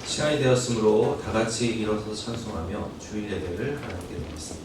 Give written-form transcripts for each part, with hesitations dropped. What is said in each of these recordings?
시간이 되었으므로 다 같이 일어서 찬송하며 주일 예배를 하나님께 드리겠습니다.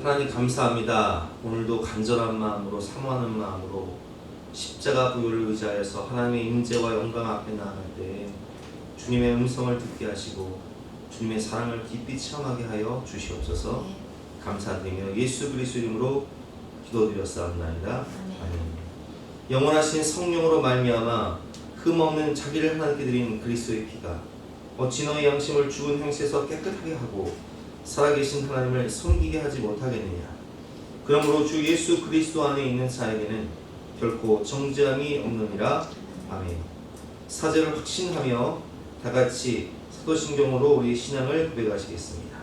하나님 감사합니다. 오늘도 간절한 마음으로 사모하는 마음으로 십자가 부요를 의지하여서 하나님의 임재와 영광 앞에 나아갈 때 주님의 음성을 듣게 하시고 주님의 사랑을 깊이 체험하게 하여 주시옵소서. 감사드리며 예수 그리스도 이름으로 기도드렸사옵나이다. 아멘. 영원하신 성령으로 말미암아 흠없는 자기를 하나님께 드린 그리스도의 피가 어찌 너의 양심을 죽은 행실에서 깨끗하게 하고 살아계신 하나님을 섬기게 하지 못하겠느냐. 그러므로 주 예수 그리스도 안에 있는 자에게는 결코 정죄함이 없느니라. 아멘. 사죄를 확신하며 다같이 사도신경으로 우리의 신앙을 고백하시겠습니다.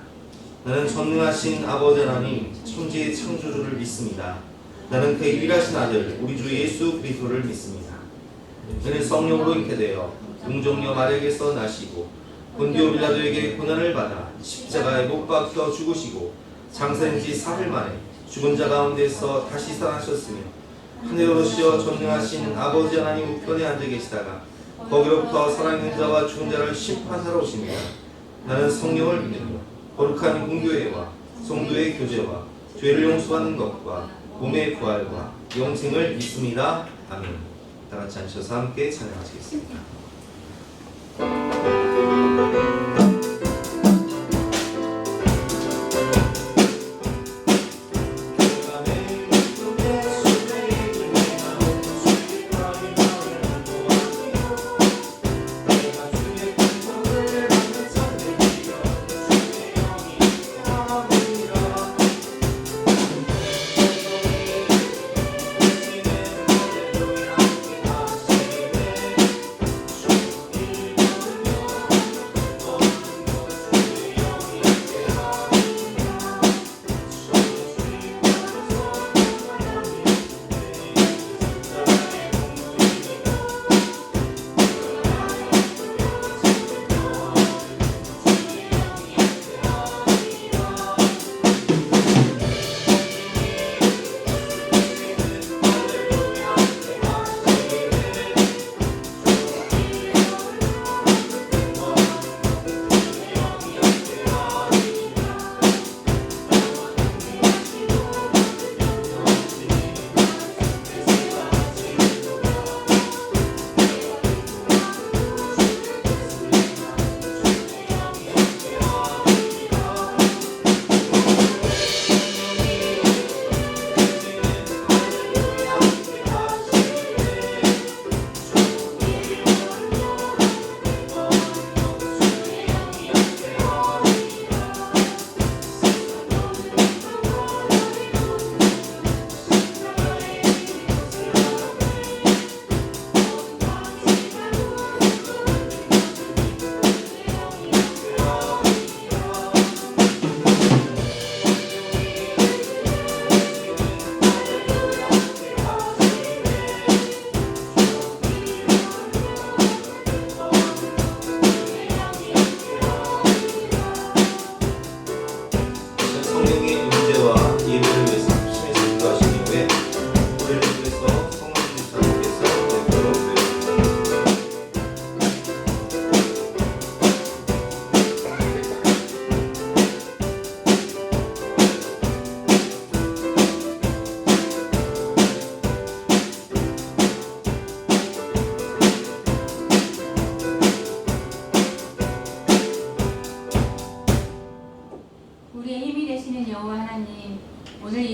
나는 전능하신 아버지 하나님 천지의 창조주를 믿습니다. 나는 그의 유일하신 아들 우리 주 예수 그리스도를 믿습니다. 그는 성령으로 잉태되어 동정녀 마리아에게서 나시고 본디오 빌라도에게 고난을 받아 십자가에 못 박혀 죽으시고 장사된 지 사흘 만에 죽은 자 가운데서 다시 살아나셨으며 하늘로 오르시어 전능하신 아버지 하나님 우편에 앉아 계시다가 거기로부터 살아있는 자와 죽은 자를 심판하러 오십니다. 나는 성령을 믿으며 거룩한 공교회와 성도의 교제와 죄를 용서하는 것과 몸의 부활과 영생을 믿습니다. 아멘. 다같이 앉으셔서 함께 찬양하시겠습니다.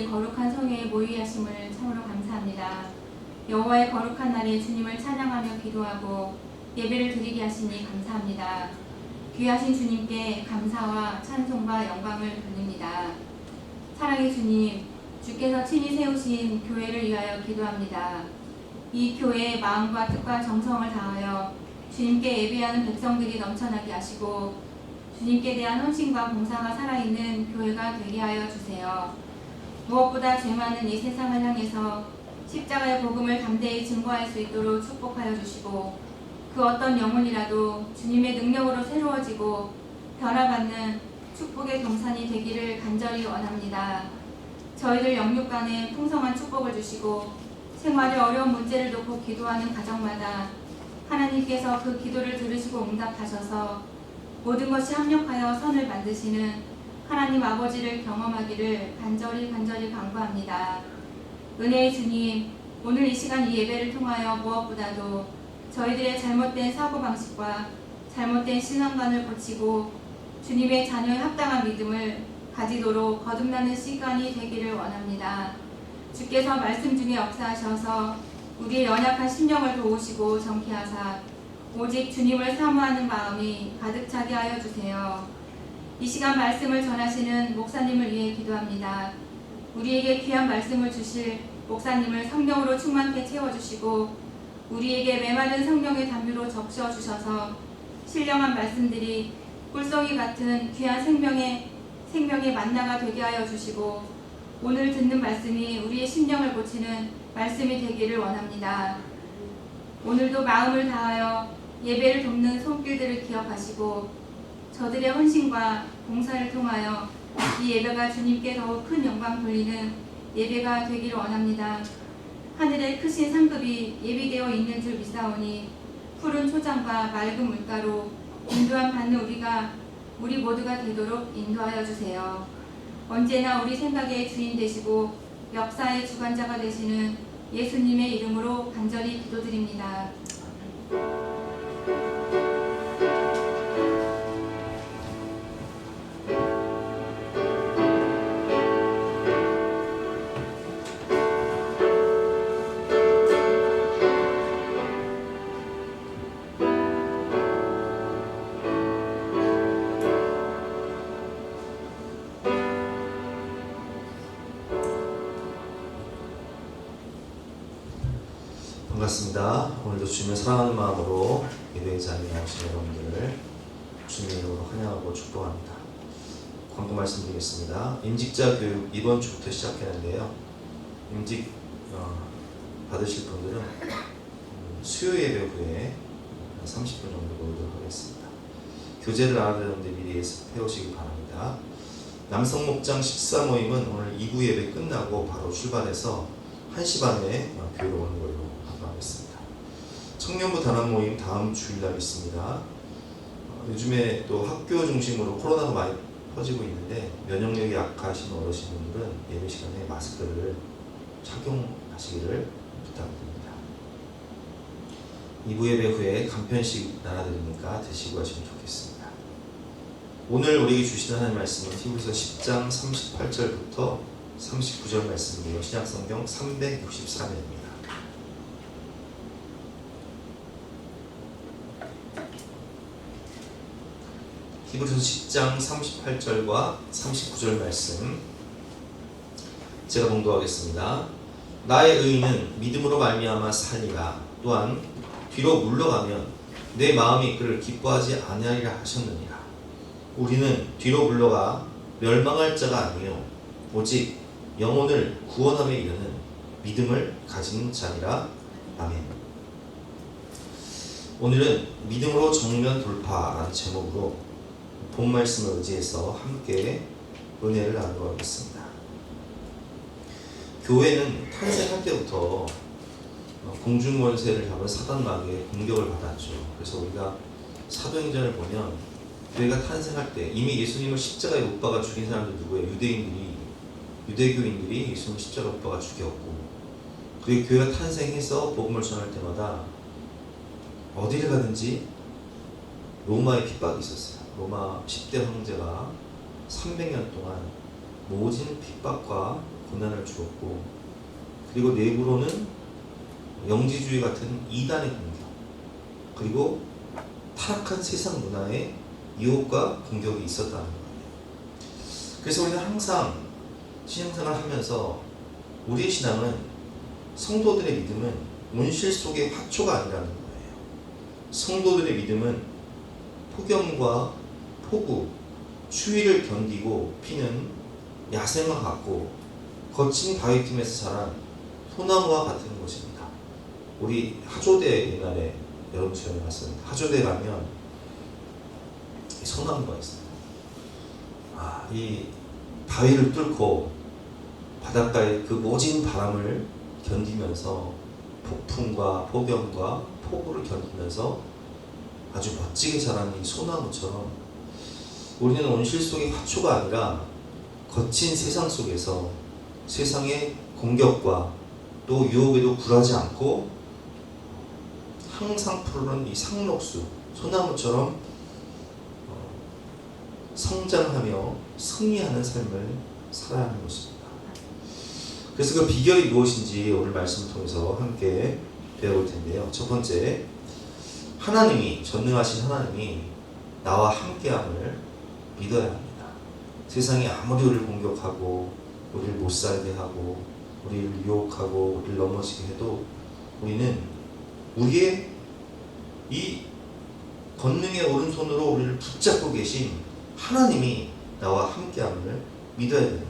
거룩한 성회에 모이게 하심을 참으로 감사합니다. 여호와의 거룩한 날에 주님을 찬양하며 기도하고 예배를 드리게 하시니 감사합니다. 귀하신 주님께 감사와 찬송과 영광을 돌립니다. 사랑의 주님, 주께서 친히 세우신 교회를 위하여 기도합니다. 이 교회의 마음과 뜻과 정성을 다하여 주님께 예배하는 백성들이 넘쳐나게 하시고 주님께 대한 헌신과 봉사가 살아있는 교회가 되게 하여 주세요. 무엇보다 죄 많은 이 세상을 향해서 십자가의 복음을 담대히 증거할 수 있도록 축복하여 주시고 그 어떤 영혼이라도 주님의 능력으로 새로워지고 변화받는 축복의 경산이 되기를 간절히 원합니다. 저희들 영육 간에 풍성한 축복을 주시고 생활에 어려운 문제를 놓고 기도하는 가정마다 하나님께서 그 기도를 들으시고 응답하셔서 모든 것이 합력하여 선을 만드시는 하나님 아버지를 경험하기를 간절히 간구합니다. 은혜의 주님, 오늘 이 시간 이 예배를 통하여 무엇보다도 저희들의 잘못된 사고방식과 잘못된 신앙관을 고치고 주님의 자녀의 합당한 믿음을 가지도록 거듭나는 시간이 되기를 원합니다. 주께서 말씀 중에 역사하셔서 우리의 연약한 심령을 도우시고 정케하사 오직 주님을 사모하는 마음이 가득 차게 하여 주세요. 이 시간 말씀을 전하시는 목사님을 위해 기도합니다. 우리에게 귀한 말씀을 주실 목사님을 성령으로 충만케 채워주시고 우리에게 메마른 성령의 담요로 적셔 주셔서 신령한 말씀들이 꿀송이 같은 귀한 생명의 만나가 되게 하여 주시고 오늘 듣는 말씀이 우리의 심령을 고치는 말씀이 되기를 원합니다. 오늘도 마음을 다하여 예배를 돕는 손길들을 기억하시고 저들의 헌신과 봉사를 통하여 이 예배가 주님께 더욱 큰 영광 돌리는 예배가 되기를 원합니다. 하늘의 크신 상급이 예비되어 있는 줄 믿사오니 푸른 초장과 맑은 물가로 인도함 받는 우리 모두가 되도록 인도하여 주세요. 언제나 우리 생각의 주인 되시고 역사의 주관자가 되시는 예수님의 이름으로 간절히 기도드립니다. 반갑습니다. 오늘도 주님을 사랑하는 마음으로 예배의 자리에 나오신 여러분들을 주님의 이름으로 환영하고 축복합니다. 광고 말씀드리겠습니다. 임직자 교육 이번 주부터 시작했는데요. 임직 받으실 분들은 수요 예배 후에 30분 정도 모이도록 하겠습니다. 교재를 알아두는데 미리 예습해 오시기 바랍니다. 남성 목장 식사 모임은 오늘 2부 예배 끝나고 바로 출발해서 1시 반에 교회로 오는 걸로 하겠습니다. 청년부 단합 모임 다음 주일날 있습니다. 요즘에 또 학교 중심으로 코로나가 많이 퍼지고 있는데 면역력이 약하신 어르신분들은 예배 시간에 마스크를 착용하시기를 부탁드립니다. 2부 예배 후에 간편식 나눠드리니까 드시고 하시면 좋겠습니다. 오늘 우리에게 주시는 하나님의 말씀은 히브리서 10장 38절부터 39절 말씀이고요. 신약성경 363회입니다. 히브리서 10장 38절과 39절 말씀 제가 봉독하겠습니다. 나의 의인은 믿음으로 말미암아 살리라. 또한 뒤로 물러가면 내 마음이 그를 기뻐하지 아니하리라 하셨느니라. 우리는 뒤로 물러가 멸망할 자가 아니요 오직 영혼을 구원함에 이르는 믿음을 가진 자니라. 아멘. 오늘은 믿음으로 정면 돌파라는 제목으로 본 말씀을 의지해서 함께 은혜를 나누어 가겠습니다. 교회는 탄생할 때부터 공중권세를 잡은 사단 마귀의 공격을 받았죠. 그래서 우리가 사도행전을 보면 교회가 탄생할 때 이미 예수님을 십자가에 못 박아 죽인 사람들 누구예요? 유대교인들이 예수님 십자가에 못 박아 죽였고, 그리고 교회가 탄생해서 복음을 전할 때마다 어디를 가든지 로마의 핍박이 있었어요. 로마 10대 황제가 300년 동안 모진 핍박과 고난을 주었고, 그리고 내부로는 영지주의 같은 이단의 공격, 그리고 타락한 세상 문화의 유혹과 공격이 있었다는 거예요. 그래서 우리는 항상 신앙생활을 하면서 우리의 신앙은, 성도들의 믿음은 온실 속의 화초가 아니라는 거예요. 성도들의 믿음은 폭염과 폭우, 추위를 견디고 피는 야생과 같고 거친 바위틈에서 자란 소나무와 같은 것입니다. 우리 하조대 옛날에 여름 수련회 갔었는데, 하조대 가면 소나무가 있어요. 이 바위를 뚫고 바닷가의 그 모진 바람을 견디면서, 폭풍과 폭염과 폭우를 견디면서 아주 멋지게 자란 이 소나무처럼 우리는 온실 속의 화초가 아니라 거친 세상 속에서 세상의 공격과 또 유혹에도 굴하지 않고 항상 푸르는 이 상록수, 소나무처럼 성장하며 승리하는 삶을 살아야 하는 것입니다. 그래서 그 비결이 무엇인지 오늘 말씀을 통해서 함께 배워볼 텐데요. 첫 번째, 하나님이, 전능하신 하나님이 나와 함께함을 믿어야 합니다. 세상이 아무리 우리를 공격하고 우리를 못살게 하고 우리를 유혹하고 우리를 넘어지게 해도 우리는 우리의 이 권능의 오른손으로 우리를 붙잡고 계신 하나님이 나와 함께함을 믿어야 되는 거예요.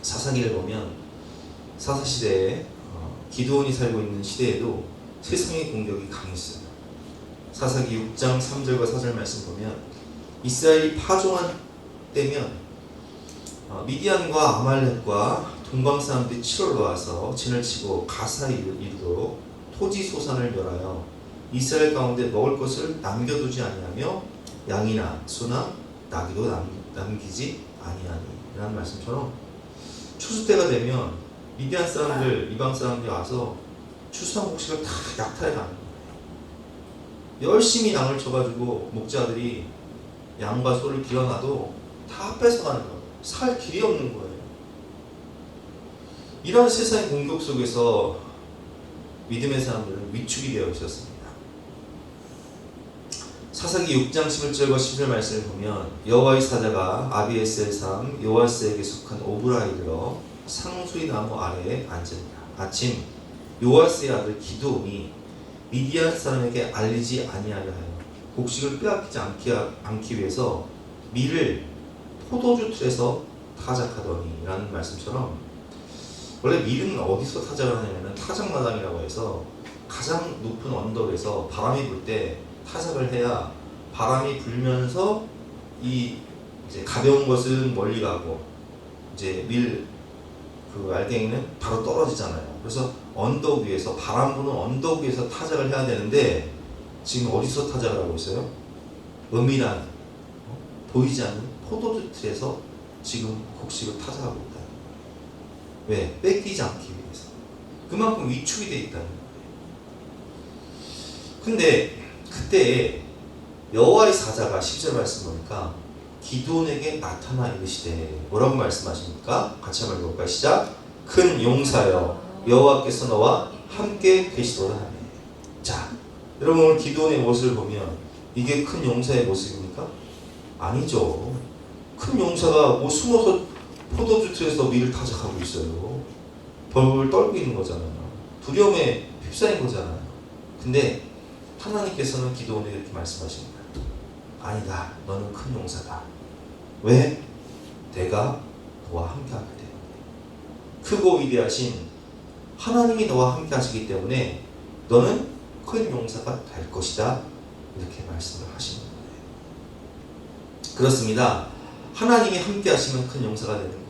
사사기를 보면 사사시대에 기드온이 살고 있는 시대에도 세상의 공격이 강했어요. 사사기 6장 3절과 4절 말씀 보면, 이스라엘이 파종한 때면 미디안과 아말렉과 동방 사람들이 치러 올라와서 진을 치고 가사에 이르도록 토지 소산을 멸하여 이스라엘 가운데 먹을 것을 남겨두지 아니하며 양이나 소나 나귀도 남기지 아니하니 라는 말씀처럼, 추수 때가 되면 미디안 사람들, 이방 사람들이 와서 추수한 곡식을 다 약탈해 가는 거예요. 열심히 양을 쳐가지고 목자들이 양과 소를 길어놔도 다 뺏어가는 거예요. 살 길이 없는 거예요. 이런 세상의 공격 속에서 믿음의 사람들은 위축이 되어 있었습니다. 사사기 6장 11절과 10절 말씀을 보면, 여호와의 사자가 아비에셀 삶 요아스에게 속한 오브라에 들어 상수리 나무 아래에 앉으니라. 아침 요아스의 아들 기드온이 미디안 사람에게 알리지 아니하려 하여 곡식을 빼앗기지 않기 위해서 밀을 포도주 틀에서 타작하더니 라는 말씀처럼, 원래 밀은 어디서 타작을 하냐면 타작마당이라고 해서 가장 높은 언덕에서 바람이 불 때 타작을 해야 바람이 불면서 이 이제 가벼운 것은 멀리 가고 이제 그 알갱이는 바로 떨어지잖아요. 그래서 언덕 위에서, 바람 부는 언덕 위에서 타작을 해야 되는데 지금 어디서 타작을 하고 있어요? 은밀한 보이지 않는 포도주 틀에서 지금 곡식을 타작하고 있다. 왜? 뺏기지 않기 위해서. 그만큼 위축이 되어 있다는 거예요. 근데 그때 여호와의 사자가 10절 말씀 보니까 기드온에게 나타나 이르시되, 뭐라고 말씀하십니까? 같이 한번 읽어볼까요? 시작. 큰 용사여, 여호와께서 너와 함께 계시도다 하네. 자, 여러분 오늘 기드온의 모습을 보면 이게 큰 용사의 모습입니까? 아니죠. 큰 용사가 뭐 숨어서 포도주 틀에서 밀을 타작하고 있어요. 벌벌 떨고 있는 거잖아요. 두려움에 휩싸인 거잖아요. 근데 하나님께서는 기드온에게 이렇게 말씀하십니다. 아니다, 너는 큰 용사다. 왜? 내가 너와 함께하기 때문에. 크고 위대하신 하나님이 너와 함께 하시기 때문에 너는 큰 용사가 될 것이다. 이렇게 말씀을 하시는 거예요. 그렇습니다. 하나님이 함께 하시면 큰 용사가 되는 거예요.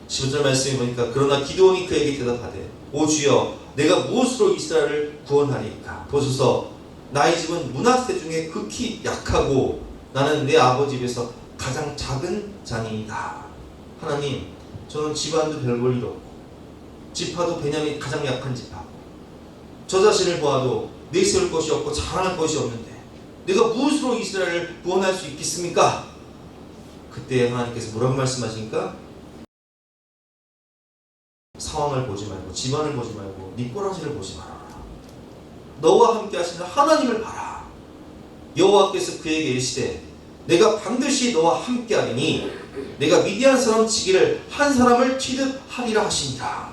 15절 말씀에 보니까, 그러나 기드온이 그에게 대답하되, 오 주여, 내가 무엇으로 이스라엘을 구원하리까? 보소서, 나의 집은 므낫세 중에 극히 약하고 나는 내 아버지 집에서 가장 작은 자니이다. 하나님, 저는 집안도 별 볼 일 없고 지파도 베냐민이 가장 약한 지파, 저 자신을 보아도 내세울 것이 없고 자랑할 것이 없는데 내가 무엇으로 이스라엘을 구원할 수 있겠습니까? 그때 하나님께서 뭐라고 말씀하십니까? 상황을 보지 말고 집안을 보지 말고 네 꼬라지를 보지 말아라. 너와 함께 하시는 하나님을 봐라. 여호와께서 그에게 이르시되 내가 반드시 너와 함께 하리니 내가 미디안 사람 치기를 한 사람을 튀듯 하리라 하시니라.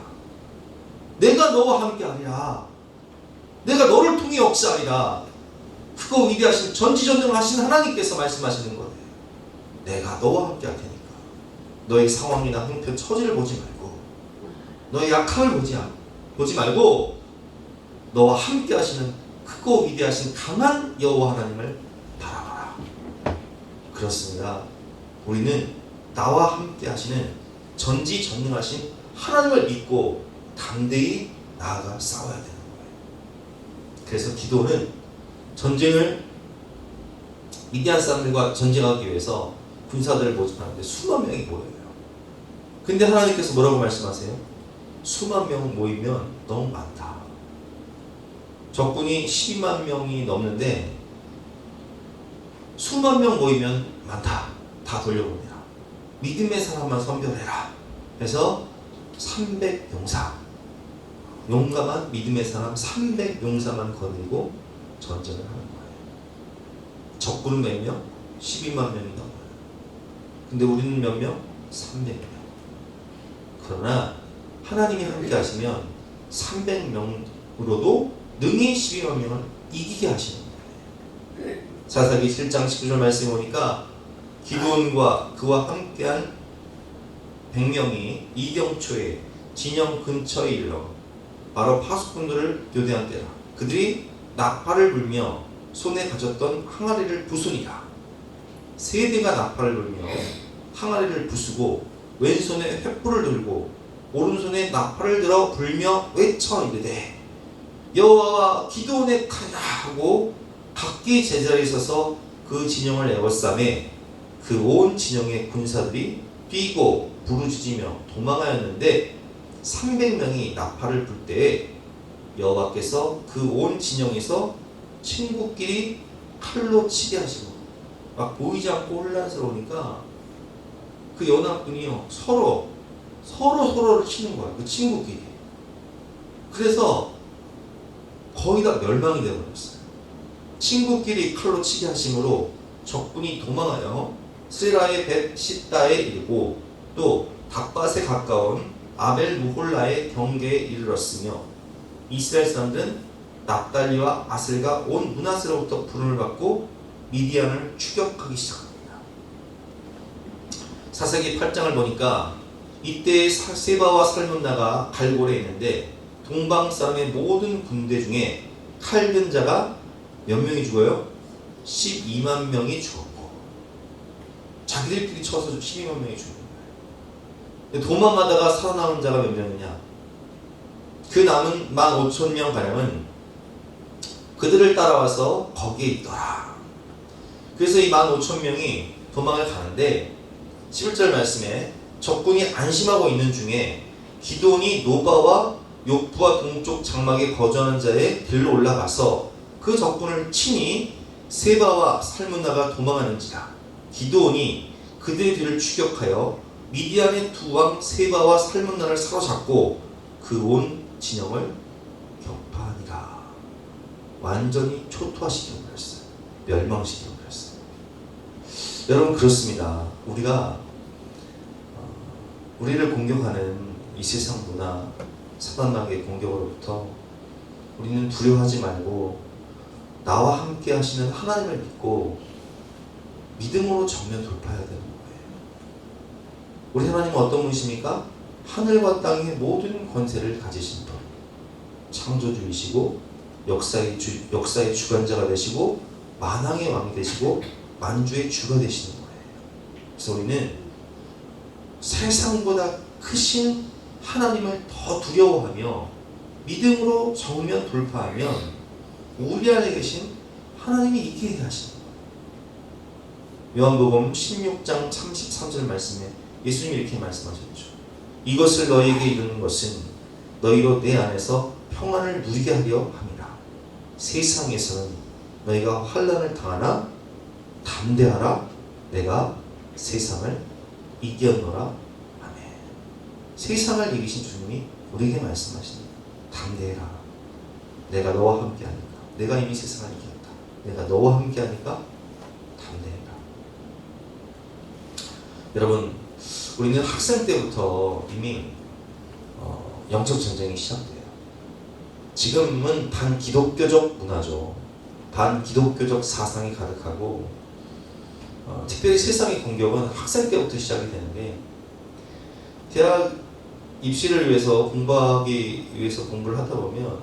내가 너와 함께 하리라. 내가 너를 통해 역사하리라. 크고 위대하신 전지전능을 하신 하나님께서 말씀하시는 거예요. 내가 너와 함께 할 테니까 너의 상황이나 형편 처지를 보지 말고 너의 약함을 보지 말고 너와 함께 하시는 크고 위대하신 강한 여호와 하나님을 바라봐라. 그렇습니다. 우리는 나와 함께 하시는 전지전능하신 하나님을 믿고 담대히 나아가 싸워야 되는 거예요. 그래서 기도는 전쟁을 미디안 사람들과 전쟁하기 위해서 군사들을 모집하는데 수만 명이 모여요. 근데 하나님께서 뭐라고 말씀하세요? 수만 명 모이면 너무 많다. 적군이 12만 명이 넘는데 수만 명 모이면 많다. 다 돌려보내라. 믿음의 사람만 선별해라. 그래서 300용사, 용감한 믿음의 사람 300용사만 거느리고 전쟁을 하는 거예요. 적군은 몇 명? 12만 명이 넘어요. 근데 우리는 몇 명? 300명. 그러나 하나님이 함께 하시면 300명으로도 능히 12만 명을 이기게 하시는 거예요. 사사기 7장 19절 말씀에 보니까 기드온과 그와 함께한 100명이 이경초에 진영 근처에 이르러 바로 파수꾼들을 교대한 때라. 그들이 나팔을 불며 손에 가졌던 항아리를 부수니라. 세 대가 나팔을 불며 항아리를 부수고 왼손에 횃불을 들고 오른손에 나팔을 들어 불며 외쳐 이르되 여호와와 기드온의 칼이라 하고 각기 제자리에 서서 그 진영을 에워싸매 그 온 진영의 군사들이 뛰고 부르짖으며 도망하였는데 300명이 나팔을 불 때에 여호와께서 그 온 진영에서 친구끼리 칼로 치게 하시고 막 보이지 않고 혼란스러우니까 그 연합군이요 서로를 치는 거야. 그 친구끼리. 그래서 거의 다 멸망이 되어버렸어요. 친구끼리 칼로 치게 하심으로 적군이 도망하여 스라의 벳 시다에 이르고 또 닥밧에 가까운 아벨 무홀라의 경계에 이르렀으며 이스라엘 사람들은 납달리와 아셀과 온 므낫세로부터 부름을 받고 미디안을 추격하기 시작합니다. 사사기 8장을 보니까 이때 세바와 살문나가 갈골에 있는데 동방 사람의 모든 군대 중에 칼든 자가 몇 명이 죽어요? 12만 명이 죽었고 자기들끼리 쳐서 12만 명이 죽는 거예요. 도망가다가 살아남은 자가 몇 명이냐? 그 남은 15,000명 가량은 그들을 따라와서 거기에 있더라. 그래서 이 15,000명이 도망을 가는데 11절 말씀에 적군이 안심하고 있는 중에 기드온이 노바와 욥부와 동쪽 장막에 거주하는 자의 들로 올라가서 그 적군을 치니 세바와 살문나가 도망하는지라. 기드온이 그들의 뒤를 추격하여 미디안의 두 왕 세바와 살문나를 사로잡고 그 온 진영을 격파하니라. 완전히 초토화시켜버렸어요. 멸망시켜버렸어요. 여러분 그렇습니다. 우리를 공격하는 이 세상 문화, 사단마귀의 공격으로부터 우리는 두려워하지 말고 나와 함께 하시는 하나님을 믿고 믿음으로 정면 돌파해야 되는 거예요. 우리 하나님은 어떤 분이십니까? 하늘과 땅의 모든 권세를 가지신 분, 창조주이시고 역사의 주관자가 되시고 만왕의 왕이 되시고 만주의 주가 되시는 거예요. 그래서 우리는 세상보다 크신 하나님을 더 두려워하며 믿음으로 정면 돌파하면 우리 안에 계신 하나님이 이기게 하시는 거예요. 요한복음 16장 33절 말씀에 예수님이 이렇게 말씀하셨죠. 이것을 너희에게 이루는 것은 너희로 내 안에서 평안을 누리게 하려 함이라. 세상에서는 너희가 환난을 당하나 담대하라. 내가 세상을 이겼노라. 아멘. 세상을 이기신 주님이 우리에게 말씀하십니다. 담대해라. 내가 너와 함께하니까. 내가 이미 세상을 이겼다. 내가 너와 함께하니까 담대해라. 여러분, 우리는 학생 때부터 이미 영적 전쟁이 시작돼요. 지금은 반기독교적 문화죠. 반기독교적 사상이 가득하고 특별히 세상의 공격은 학생 때부터 시작이 되는데, 대학 입시를 위해서 공부하기 위해서 공부를 하다 보면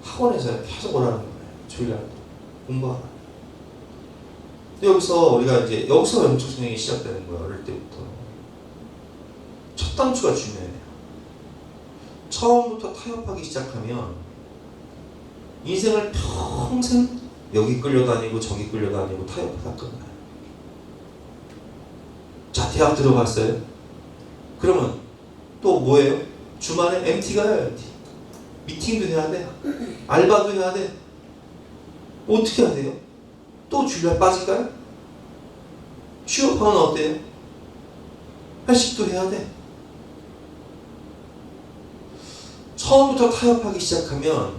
학원에서 계속 오라는 거예요. 주일날 공부하라. 근데 여기서 영적 전쟁이 시작되는 거예요. 어릴 때부터. 첫 단추가 중요해요. 처음부터 타협하기 시작하면 인생을 평생 여기 끌려다니고 저기 끌려다니고 타협하다 끝나요. 자, 대학 들어갔어요. 그러면 또 뭐예요? 주말에 MT 가요. MT. 미팅도 해야 돼. 알바도 해야 돼. 어떻게 해야 돼요? 또 주일날 빠질까요? 취업하면 어때요? 회식도 해야 돼. 처음부터 타협하기 시작하면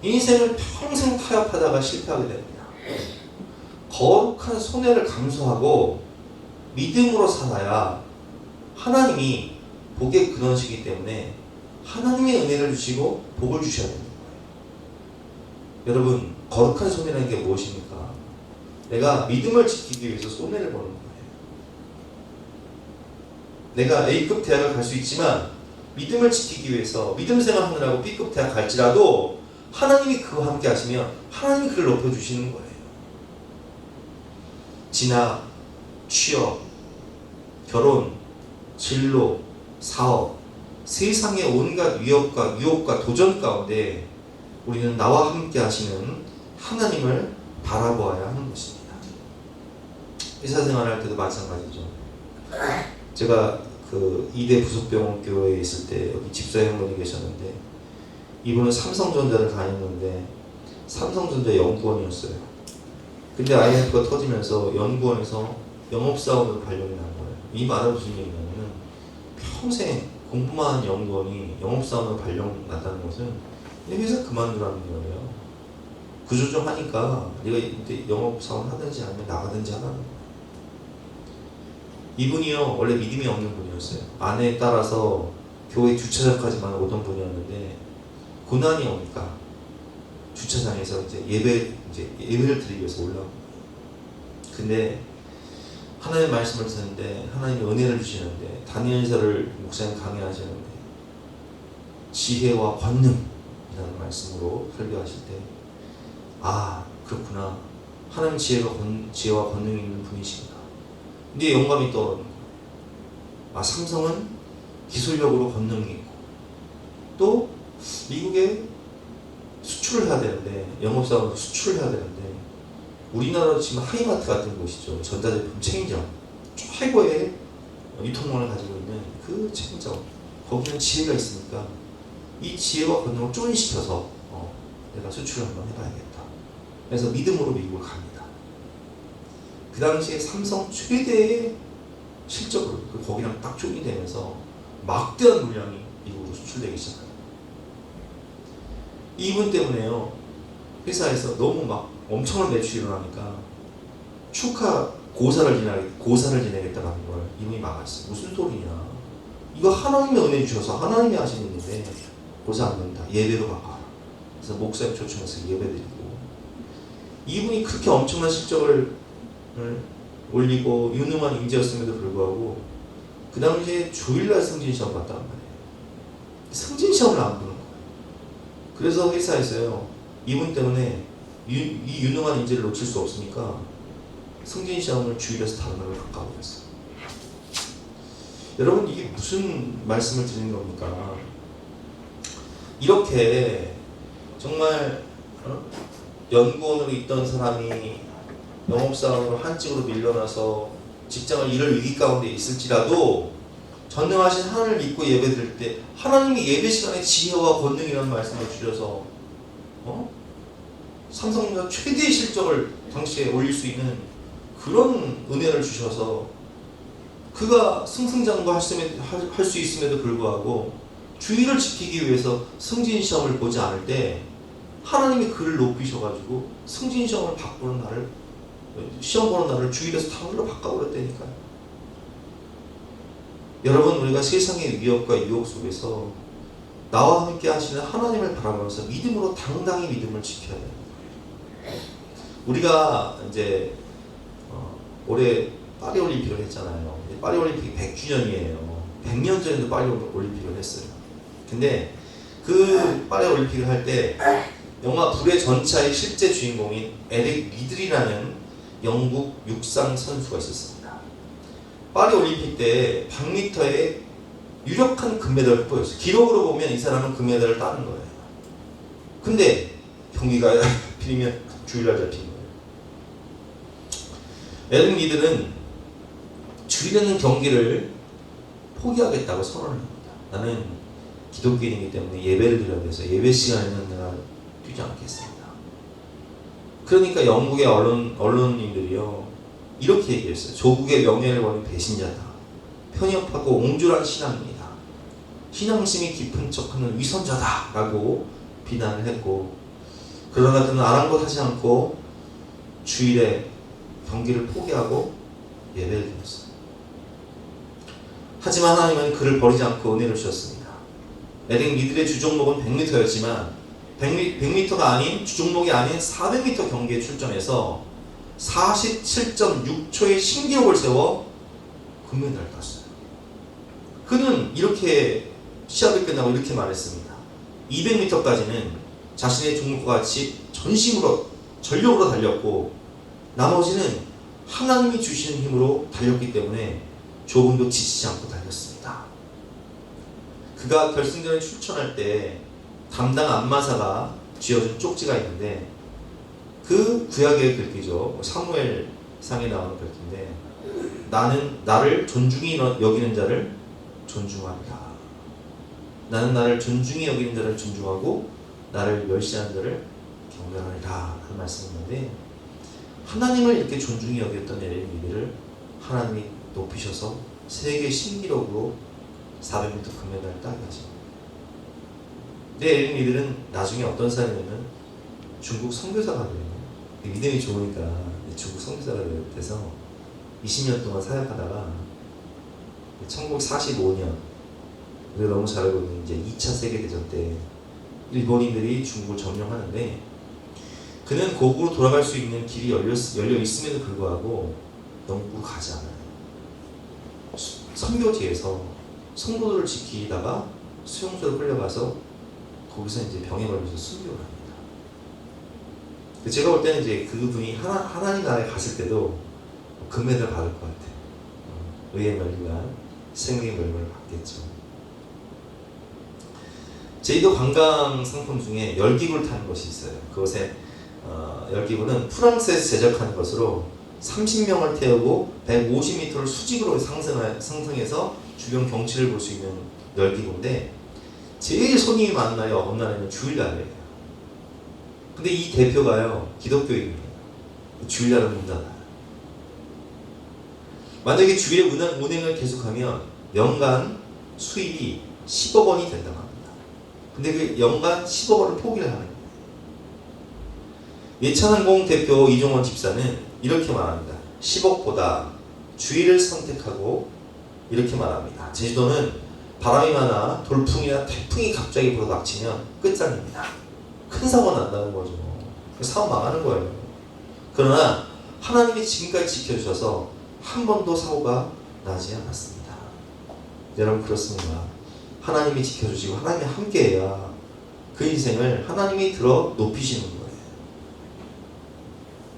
인생을 평생 타협하다가 실패하게 됩니다. 거룩한 손해를 감수하고 믿음으로 살아야 하나님이 복의 근원이시기 때문에 하나님의 은혜를 주시고 복을 주셔야 됩니다. 여러분, 거룩한 손해라는 게 무엇입니까? 내가 믿음을 지키기 위해서 손해를 보는 거예요. 내가 A급 대학을 갈 수 있지만 믿음을 지키기 위해서 믿음 생활하느라고 B급 대학 갈지라도 하나님이 그와 함께 하시면 하나님이 그를 높여주시는 거예요. 진학, 취업, 결혼, 진로, 사업, 세상의 온갖 위협과 유혹과 도전 가운데 우리는 나와 함께 하시는 하나님을 바라보아야 하는 것입니다. 의사생활 할 때도 마찬가지죠. 제가 그 이대 부속병원 교회에 있을 때 여기 집사님 한 분이 계셨는데, 이분은 삼성전자를 다녔는데 삼성전자 연구원이었어요. 근데 IMF가 터지면서 연구원에서 영업사원으로 발령이 난 거예요. 이 말은 무슨 얘기냐면, 평생 공부만 한 연구원이 영업사원으로 발령 났다는 것은 회사 그만두라는 거예요. 구조조정하니까 네가 이때 영업사원 하든지 아니면 나가든지 하라는 거예요. 이분이요, 원래 믿음이 없는 분이었어요. 아내에 따라서 교회 주차장까지만 오던 분이었는데, 고난이 오니까 주차장에서 예배를 드리기 위해서 올라온 거예요. 근데 하나님의 말씀을 듣는데 하나님이 은혜를 주시는데, 다니엘서를 목사님 강의하시는데 지혜와 권능이라는 말씀으로 설교하실 때, 아, 그렇구나, 하나님 지혜와 권능이 있는 분이시구나. 근데 영감이 떠오르는 거예요. 아, 삼성은 기술력으로 권능이 있고 또 미국에 수출을 해야 되는데, 영업사원으로 수출을 해야 되는데, 우리나라로 치면 하이마트 같은 곳이죠. 전자제품 체인점, 최고의 유통망을 가지고 있는 그 체인점, 거기는 지혜가 있으니까 이 지혜와 권능을 조인시켜서 내가 수출을 한번 해봐야겠다. 그래서 믿음으로 미국을 갑니다. 그 당시에 삼성 최대의 실적으로 거기랑 딱 조인이 되면서 막대한 물량이 미국으로 수출되기 시작합니다. 이분 때문에요, 회사에서 너무 막 엄청난 매출이 일어나니까 고사를 지내겠다고 하는 걸 이분이 막았어요. 무슨 소리냐, 이거 하나님의 은혜 주셔서 하나님이 하시는 일인데 고사 안 된다, 예배로 바꿔라. 그래서 목사님 초청해서 예배드리고, 이분이 그렇게 엄청난 실적을 올리고 유능한 인재였음에도 불구하고 그 당시에 주일날 승진시험 봤단 말이에요. 승진시험을 안 보는 거예요. 그래서 회사에서요, 이분 때문에 이 유능한 인재를 놓칠 수 없으니까 승진시험을 주일에서 다른 날로 바꿔버렸어요. 여러분, 이게 무슨 말씀을 드리는 겁니까? 이렇게 정말 연구원으로 있던 사람이 영업사원으로 한직으로 밀려나서 일을 위기 가운데 있을지라도 전능하신 하나님을 믿고 예배드릴 때 하나님이 예배 시간에 지혜와 권능이라는 말씀을 주셔서 삼성전자 최대의 실적을 당시에 올릴 수 있는 그런 은혜를 주셔서 그가 승승장구할 수 있음에도 불구하고 주의를 지키기 위해서 승진시험을 보지 않을 때 하나님이 그를 높이셔가지고 승진시험을 바꾸는 날을, 시험 보는 날을 주일에서 당일로 바꿔버렸다니까요. 여러분, 우리가 세상의 위협과 유혹 속에서 나와 함께 하시는 하나님을 바라보면서 믿음으로 당당히 믿음을 지켜야 돼요. 우리가 이제 올해 파리올림픽을 했잖아요. 파리올림픽이 100주년이에요. 100년 전에도 파리올림픽을 했어요. 근데 그 파리올림픽을 할 때 영화 불의 전차의 실제 주인공인 에릭 리들이라는 영국 육상 선수가 있었습니다. 파리올림픽 때 100m에 유력한 금메달을 획득했어요. 기록으로 보면 이 사람은 금메달을 따는 거예요. 근데 경기가 필이면 주일날 잡힌 거예요. 에릭 리들은 주일에는 경기를 포기하겠다고 선언을 합니다. 나는 기독교인이기 때문에 예배를 드려야 돼서 예배 시간에는 내가 뛰지 않겠습니다. 그러니까 영국의 언론인들이요 이렇게 얘기했어요. 조국의 명예를 버린 배신자다. 편협하고 옹졸한 신앙입니다. 신앙심이 깊은 척하는 위선자다 라고 비난을 했고, 그러나 그는 아랑곳하지 않고 주일에 경기를 포기하고 예배를 드렸어요. 하지만 하나님은 그를 버리지 않고 은혜를 주셨습니다. 에릭 리들의 주종목은 100m였지만 100m가 아닌, 주종목이 아닌 400m 경기에 출전해서 47.6초의 신기록을 세워 금메달을 땄어요. 그는 이렇게 시합이 끝나고 이렇게 말했습니다. 200m까지는 자신의 종목과 같이 전심으로 전력으로 달렸고 나머지는 하나님이 주시는 힘으로 달렸기 때문에 조금도 지치지 않고 달렸습니다. 그가 결승전에 출전할 때 담당 안마사가 쥐어준 쪽지가 있는데, 그 구약의 글귀죠. 사무엘상에 나오는 글귀인데, 나는 나를 존중히 여기는 자를 존중한다. 나는 나를 존중히 여기는 자를 존중하고 나를 멸시하는 자를 경멸하리라 하는 말씀인데, 하나님을 이렇게 존중히 여겼던 에릭 리들을 하나님이 높이셔서 세계 신기록으로 400m 금메달을 따게 하십니다. 근데 에릭 리들은 나중에 어떤 사람이냐면 중국 선교사가 돼요. 믿음이 좋으니까 중국 선교사가 돼서 20년 동안 사역하다가 1945년, 우리가 너무 잘 알고 있는 이제 2차 세계대전 때 일본인들이 중국을 점령하는데, 그는 고국으로 돌아갈 수 있는 길이 열려 있음에도 불구하고 영국으로 가지 않아요. 선교지에서 성도들을 지키다가 수용소로 끌려가서 거기서 이제 병에 걸려서 순교를 합니다. 제가 볼 때는 이제 그분이 하나님 나라에 갔을 때도 금메달 받을 것 같아요. 의의 멸류관, 생명의 멸류관을 받겠죠. 제주도 관광 상품 중에 열기구를 타는 것이 있어요. 그것에 열기구는 프랑스에서 제작한 것으로 30명을 태우고 150m를 수직으로 상승해서 주변 경치를 볼 수 있는 열기구인데, 제일 손님이 많은 날이 어느 날에는 주일날이에요. 근데 이 대표가요 기독교인이에요. 주일날은 문 닫아요. 만약에 주일에 운행을 계속하면 연간 수입이 10억 원이 된다고 합니다. 근데 그 연간 10억 원을 포기를 하는 거예요. 예찬항공 대표 이종원 집사는 이렇게 말합니다. 10억보다 주일을 선택하고 이렇게 말합니다. 제주도는 바람이 많아 돌풍이나 태풍이 갑자기 불어닥치면 끝장입니다. 큰 사고가 난다는 거죠. 사업 망하는 거예요. 그러나 하나님이 지금까지 지켜주셔서 한 번도 사고가 나지 않았습니다. 여러분, 그렇습니다. 하나님이 지켜주시고 하나님이 함께해야 그 인생을 하나님이 들어 높이시는 거예요.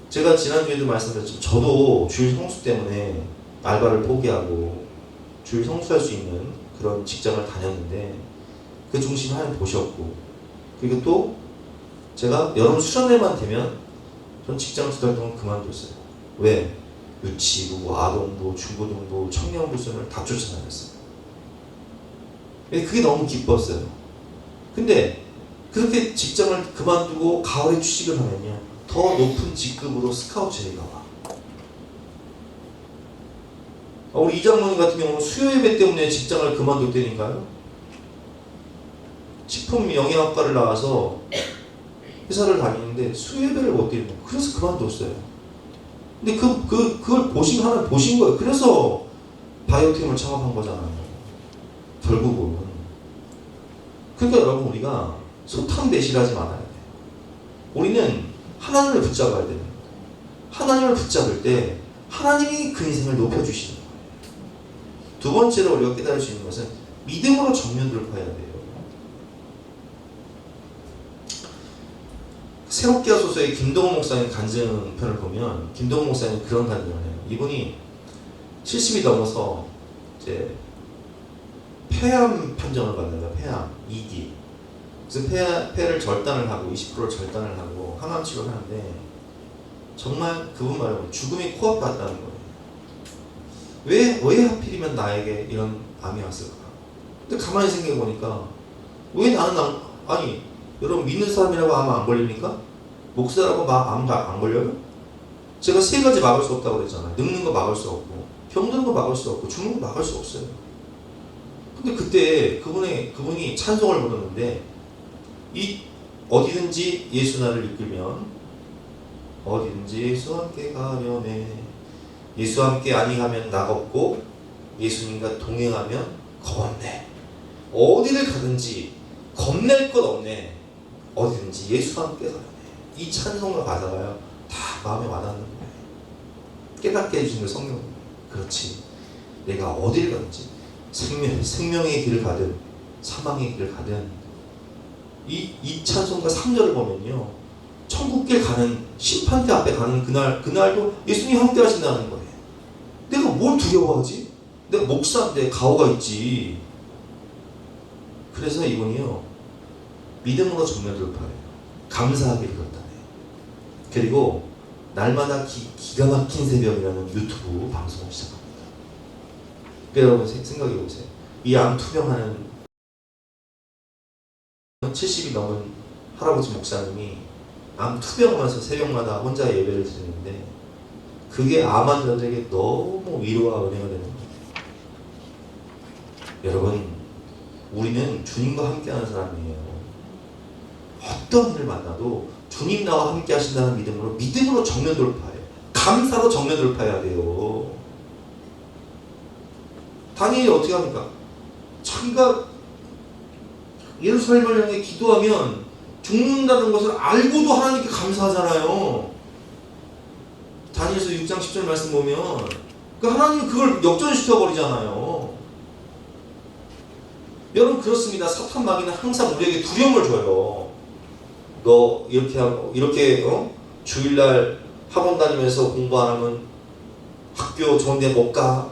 제가 지난주에도 말씀드렸지만 저도 주일 성수 때문에 알바를 포기하고 주일 성수할 수 있는 그런 직장을 다녔는데 그 중심 하나님 보셨고, 그리고 또 제가 여름 수련회만 되면 전 직장을 2달 동안 그만뒀어요. 왜? 유치부, 아동부, 중고등부, 청년부 수련을 다 쫓아다녔어요. 그게 너무 기뻤어요. 근데 그렇게 직장을 그만두고 가을에 취직을 하면요, 더 높은 직급으로 스카우트 제의가 와. 우리 이장로님 같은 경우는 수요 예배 때문에 직장을 그만뒀다니까요. 식품 영양학과를 나와서 회사를 다니는데 수예배를 못 드리는 거예요. 그래서 그만뒀어요. 근데 그걸 하나 보신 거예요. 그래서 바이오팀을 창업한 거잖아요. 결국은. 그러니까 여러분, 우리가 소탐대실하지 말아야 돼요. 우리는 하나님을 붙잡아야 돼요. 하나님을 붙잡을 때 하나님이 그 인생을 높여주시는 거예요. 두 번째로 우리가 깨달을 수 있는 것은 믿음으로 정면 돌파해야 돼요. 새롭게 하소서의 김동훈 목사님 간증편을 보면 김동훈 목사님 그런 간증을 해요. 이분이 70이 넘어서 이제 폐암 판정을 받아요. 폐암 2기. 그래서 폐를 절단을 하고 20%를 절단을 하고 항암 치료를 하는데 정말 그분 말로 죽음이 코앞에 왔다는 거예요. 왜 하필이면 나에게 이런 암이 왔을까? 근데 가만히 생각해 보니까 왜 나는 아니 여러분 믿는 사람이라고 암 안 걸립니까? 목사라고 암 안 걸려요? 제가 세 가지 막을 수 없다고 그랬잖아요. 늙는 거 막을 수 없고 병드는 거 막을 수 없고 죽는 거 막을 수 없어요. 근데 그때 그분이 찬송을 부르는데 어디든지 예수 나를 이끌면 어디든지 예수와 함께 가려네. 예수와 함께 아니하면 나 없고 예수님과 동행하면 겁없네. 어디를 가든지 겁낼 것 없네. 어디든지 예수와 함께 가려네. 이 찬송과 가사가요 다 마음에 와닿는 거예요. 깨닫게 해주시는 성경. 그렇지. 내가 어디를 가든지 생명의 길을 가든 사망의 길을 가든 이 찬송가 3절을 보면요 천국길 가는 심판대 앞에 가는 그날도 예수님이 함께 하신다는 거예요. 내가 뭘 두려워하지? 내가 목사인데 가오가 있지. 그래서 이분이요 믿음으로 정면 돌파해요. 감사하기를 그렇다네. 그리고 날마다 기가 막힌 새벽이라는 유튜브 방송을 시작합니다. 그러니까 여러분 생각해 보세요. 이 암 투병하는 70이 넘은 할아버지 목사님이 암 투병하면서 새벽마다 혼자 예배를 드리는데 그게 암 환자들에게 너무 위로와 은혜가 되는 거예요. 여러분, 우리는 주님과 함께하는 사람이에요. 어떤 일을 만나도 주님 나와 함께 하신다는 믿음으로 정면 돌파해요. 감사로 정면 돌파해야 돼요. 다니엘이 어떻게 합니까? 자기가 예루살렘을 향해 기도하면 죽는다는 것을 알고도 하나님께 감사하잖아요. 다니엘서 6장 10절 말씀 보면 하나님은 그걸 역전시켜 버리잖아요. 여러분 그렇습니다. 사탄 마귀는 항상 우리에게 두려움을 줘요. 너 이렇게 하고 이렇게 주일날 학원 다니면서 공부 안 하면 학교 좋은데 못 가.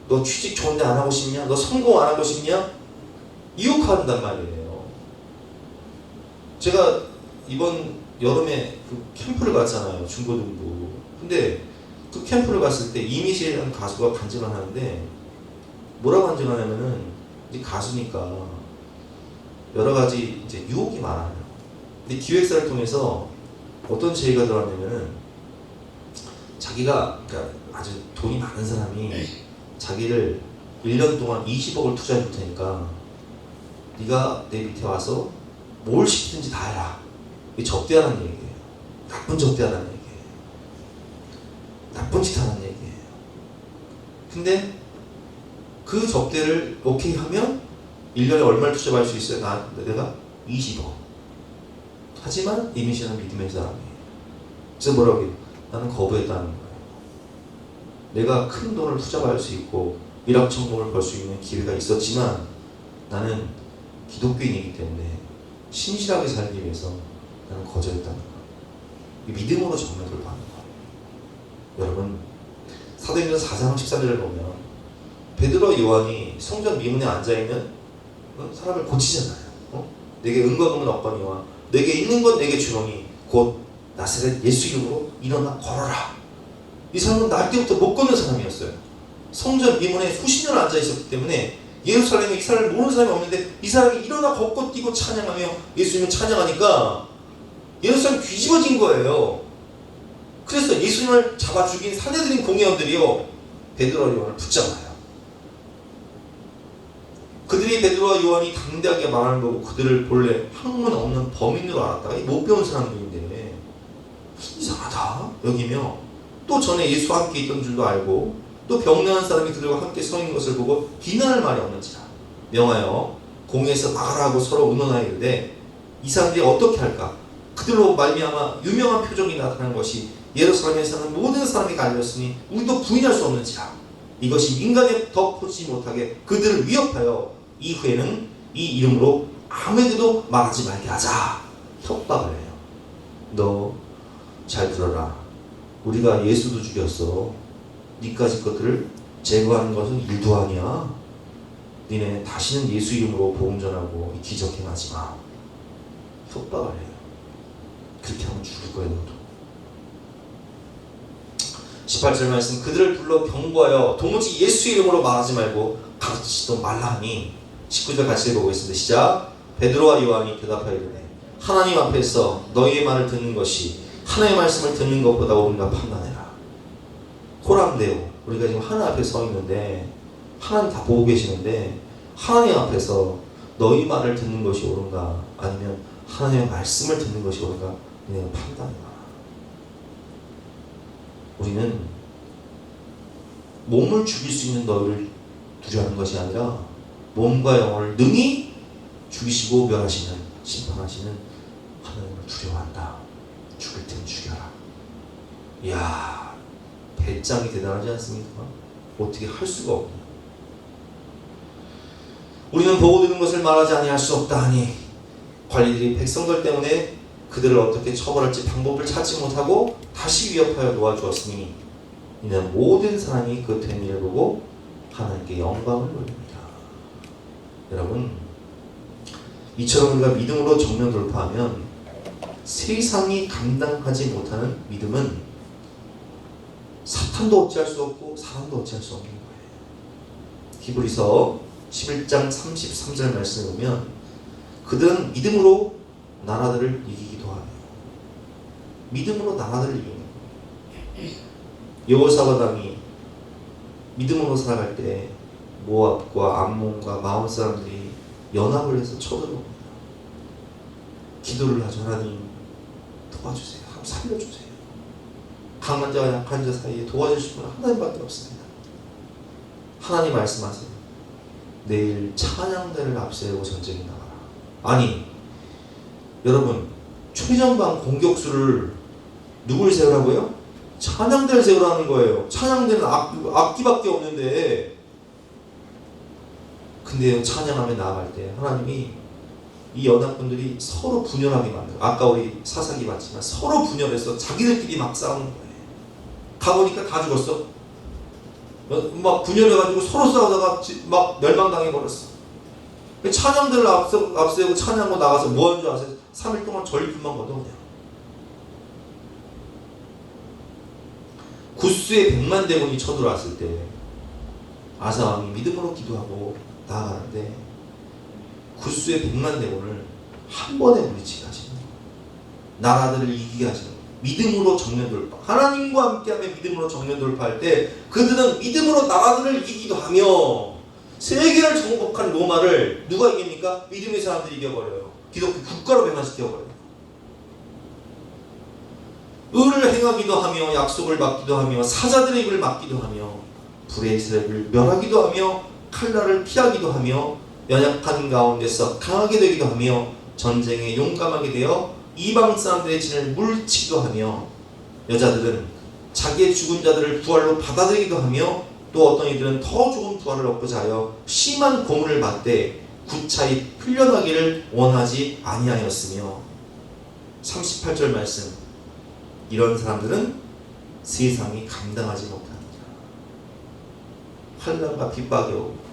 너 취직 좋은데 안 하고 싶냐? 너 성공 안 하고 싶냐? 유혹한단 말이에요. 제가 이번 여름에 그 캠프를 갔잖아요. 중고등부. 근데 그 캠프를 갔을 때 이미실이라는 가수가 간증을 하는데 뭐라고 간증하냐면은 이제 가수니까 여러 가지 이제 유혹이 많아요. 근데 기획사를 통해서 어떤 제의가 들어왔냐면은 자기가 그러니까 아주 돈이 많은 사람이 자기를 1년 동안 20억을 투자해 줄 테니까 네가 내 밑에 와서 뭘 시키든지 다 해라. 이게 접대하라는 얘기예요. 나쁜 접대하라는 얘기예요. 나쁜 짓 하라는 얘기예요. 근데 그 접대를 오케이 하면 1년에 얼마를 투자할 수 있어요? 내가 20억. 하지만 이미시는 믿음의 사람이에요. 그래서 뭐라고 해요? 나는 거부했다는 거예요. 내가 큰 돈을 투자할 수 있고 일확천금을 벌 수 있는 기회가 있었지만 나는 기독교인이기 때문에 신실하게 살기 위해서 나는 거절했다는 거예요. 믿음으로 정면 돌파하는 거예요. 여러분 사도행전 4장 13절을 보면 베드로 요한이 성전 미문에 앉아있는 사람을 고치잖아요. 내게 은과 금은 없거니와 내게 있는 것 내게 주노니 곧 나사렛 예수 이름으로 일어나 걸어라. 이 사람은 날 때부터 못 걷는 사람이었어요. 성전 미문에 수십 년 앉아 있었기 때문에 예루살렘에 이 사람을 모르는 사람이 없는데 이 사람이 일어나 걷고 뛰고 찬양하며 예수님을 찬양하니까 예루살렘 뒤집어진 거예요. 그래서 예수님을 잡아 죽인 사내들인 공회원들이요 베드로 요한을 붙잡아요. 그들이 그들이 베드로와 요한이 당대하게 말하는 거고 그들을 본래 학문 없는 범인으로 알았다. 못 배운 사람들인데 이상하다 여기며 또 전에 예수와 함께 있던 줄도 알고 또 병나은 사람이 그들과 함께 서 있는 것을 보고 비난할 말이 없는지라 명하여 공회에서 나가라고 서로 의논하이르되 이 사람들이 어떻게 할까? 그들로 말미암아 유명한 표적이 나타난 것이 예루살렘에 사는 모든 사람에게 알렸으니 우리도 부인할 수 없는지라. 이것이 민간에 더 퍼지지 못하게 그들을 위협하여 이후에는 이 이름으로 아무에게도 말하지 말게 하자. 협박을 해요. 너 잘 들어라. 우리가 예수도 죽였어. 니까지 것들을 제거하는 것은 일도 아니야. 니네 다시는 예수 이름으로 복음 전하고 기적 행하지 마. 협박을 해요. 그렇게 하면 죽을 거야 너도. 18절 말씀 그들을 불러 경고하여 도무지 예수 이름으로 말하지 말고 가르치지도 말라 하니 19절 같이 읽어보겠습니다. 시작. 베드로와 요한이 대답하이르되 하나님 앞에서 너희의 말을 듣는 것이 하나님의 말씀을 듣는 것보다 옳은가 판단해라. 코람데오 우리가 지금 하나님 앞에 서 있는데 하나님 다 보고 계시는데 하나님 앞에서 너희 말을 듣는 것이 옳은가 아니면 하나님의 말씀을 듣는 것이 옳은가 너희가 판단해라. 우리는 몸을 죽일 수 있는 너희를 두려워하는 것이 아니라 몸과 영혼을 능히 죽이시고 멸하시는 심판하시는 하나님을 두려워한다. 죽을 땐 죽여라. 이야 배짱이 대단하지 않습니까? 어떻게 할 수가 없냐. 우리는 보고 들은 것을 말하지 아니할 수 없다 하니 관리들이 백성들 때문에 그들을 어떻게 처벌할지 방법을 찾지 못하고 다시 위협하여 놓아주었으니 이는 모든 사람이 그 된 일을 보고 하나님께 영광을 돌립니다. 여러분 이처럼 우리가 믿음으로 정면 돌파하면 세상이 감당하지 못하는 믿음은 사탄도 어찌할 수 없고 사람도 어찌할 수 없는 거예요. 히브리서 11장 33절 말씀을 보면 그들은 믿음으로 나라들을 이기기도 하며 믿음으로 나라들을 이기는 거예요. 여호사밧 왕이 믿음으로 살아갈 때 모압과 암몬과 마온 사람들이 연합을 해서 쳐들어옵니다. 기도를 하죠. 하나님 도와주세요. 살려주세요. 강한 자와 약한 자 사이에 도와주실 분은 하나님밖에 없습니다. 하나님 말씀하세요. 내일 찬양대를 앞세우고 전쟁에 나가라. 아니 여러분 최전방 공격수를 누굴 세우라고요? 찬양대를 세우라는 거예요. 찬양대는 악기밖에 없는데 근데 찬양하며 나아갈 때 하나님이 이 연합군들이 서로 분열하게 만들어. 아까 우리 사사기 봤지만 서로 분열해서 자기들끼리 막 싸우는 거예요. 가보니까 다 죽었어. 막 분열해가지고 서로 싸우다가 막 멸망당해버렸어. 찬양들을 앞세우고 찬양하고 나가서 뭐 하는 줄 아세요? 3일 동안 전리품만 걷어 그냥. 구스의 100만 대군이 쳐들어왔을 때 아사왕이 믿음으로 기도하고 나아가는데 구스의 100만 대군을 한 번에 물리치게 하시는 거예요. 나라들을 이기게 하시는 거예요. 믿음으로 정면 돌파. 하나님과 함께하며 믿음으로 정면 돌파할 때 그들은 믿음으로 나라들을 이기기도 하며 세계를 정복한 로마를 누가 이깁니까? 믿음의 사람들이 이겨버려요. 기독교 국가로 변화시켜버려요. 의를 행하기도 하며 약속을 받기도 하며 사자들의 입을 막기도 하며 불의 세력을 멸하기도 하며 칼날을 피하기도 하며 연약한 가운데서 강하게 되기도 하며 전쟁에 용감하게 되어 이방 사람들의 진을 물치기도 하며 여자들은 자기의 죽은 자들을 부활로 받아들이기도 하며 또 어떤 이들은 더 좋은 부활을 얻고자 하여 심한 고문을 받되 구차히 풀려나기를 원하지 아니하였으며 38절 말씀 이런 사람들은 세상이 감당하지 못합니다. 환난과 핍박이 오고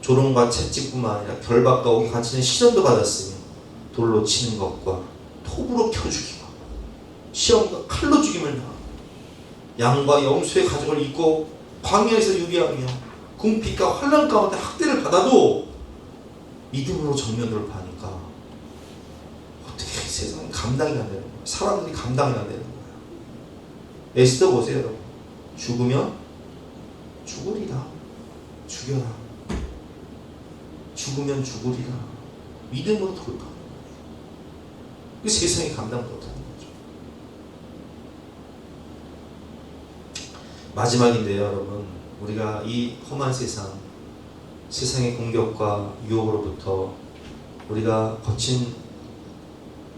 조롱과 채찍뿐만 아니라 결박과 옥에 갇히는 시련도 받았으며 돌로 치는 것과 톱으로 켜 죽이고 시험과 칼로 죽임을 당하고 양과 염소의 가죽을 입고 광야에서 유비하며 궁핍과 환난 가운데 학대를 받아도 믿음으로 정면 돌파하니까 어떻게 세상이 감당이 안 되는 거예요. 사람들이 감당이 안 되는 거예요. 에스더 보세요. 여러분. 죽으면 죽으리라. 죽여라. 죽으면 죽으리라. 믿음으로 돌파하는 거예요. 그 세상이 감당 못하는 거죠. 마지막인데요, 여러분. 우리가 이 험한 세상의 공격과 유혹으로부터 우리가 거친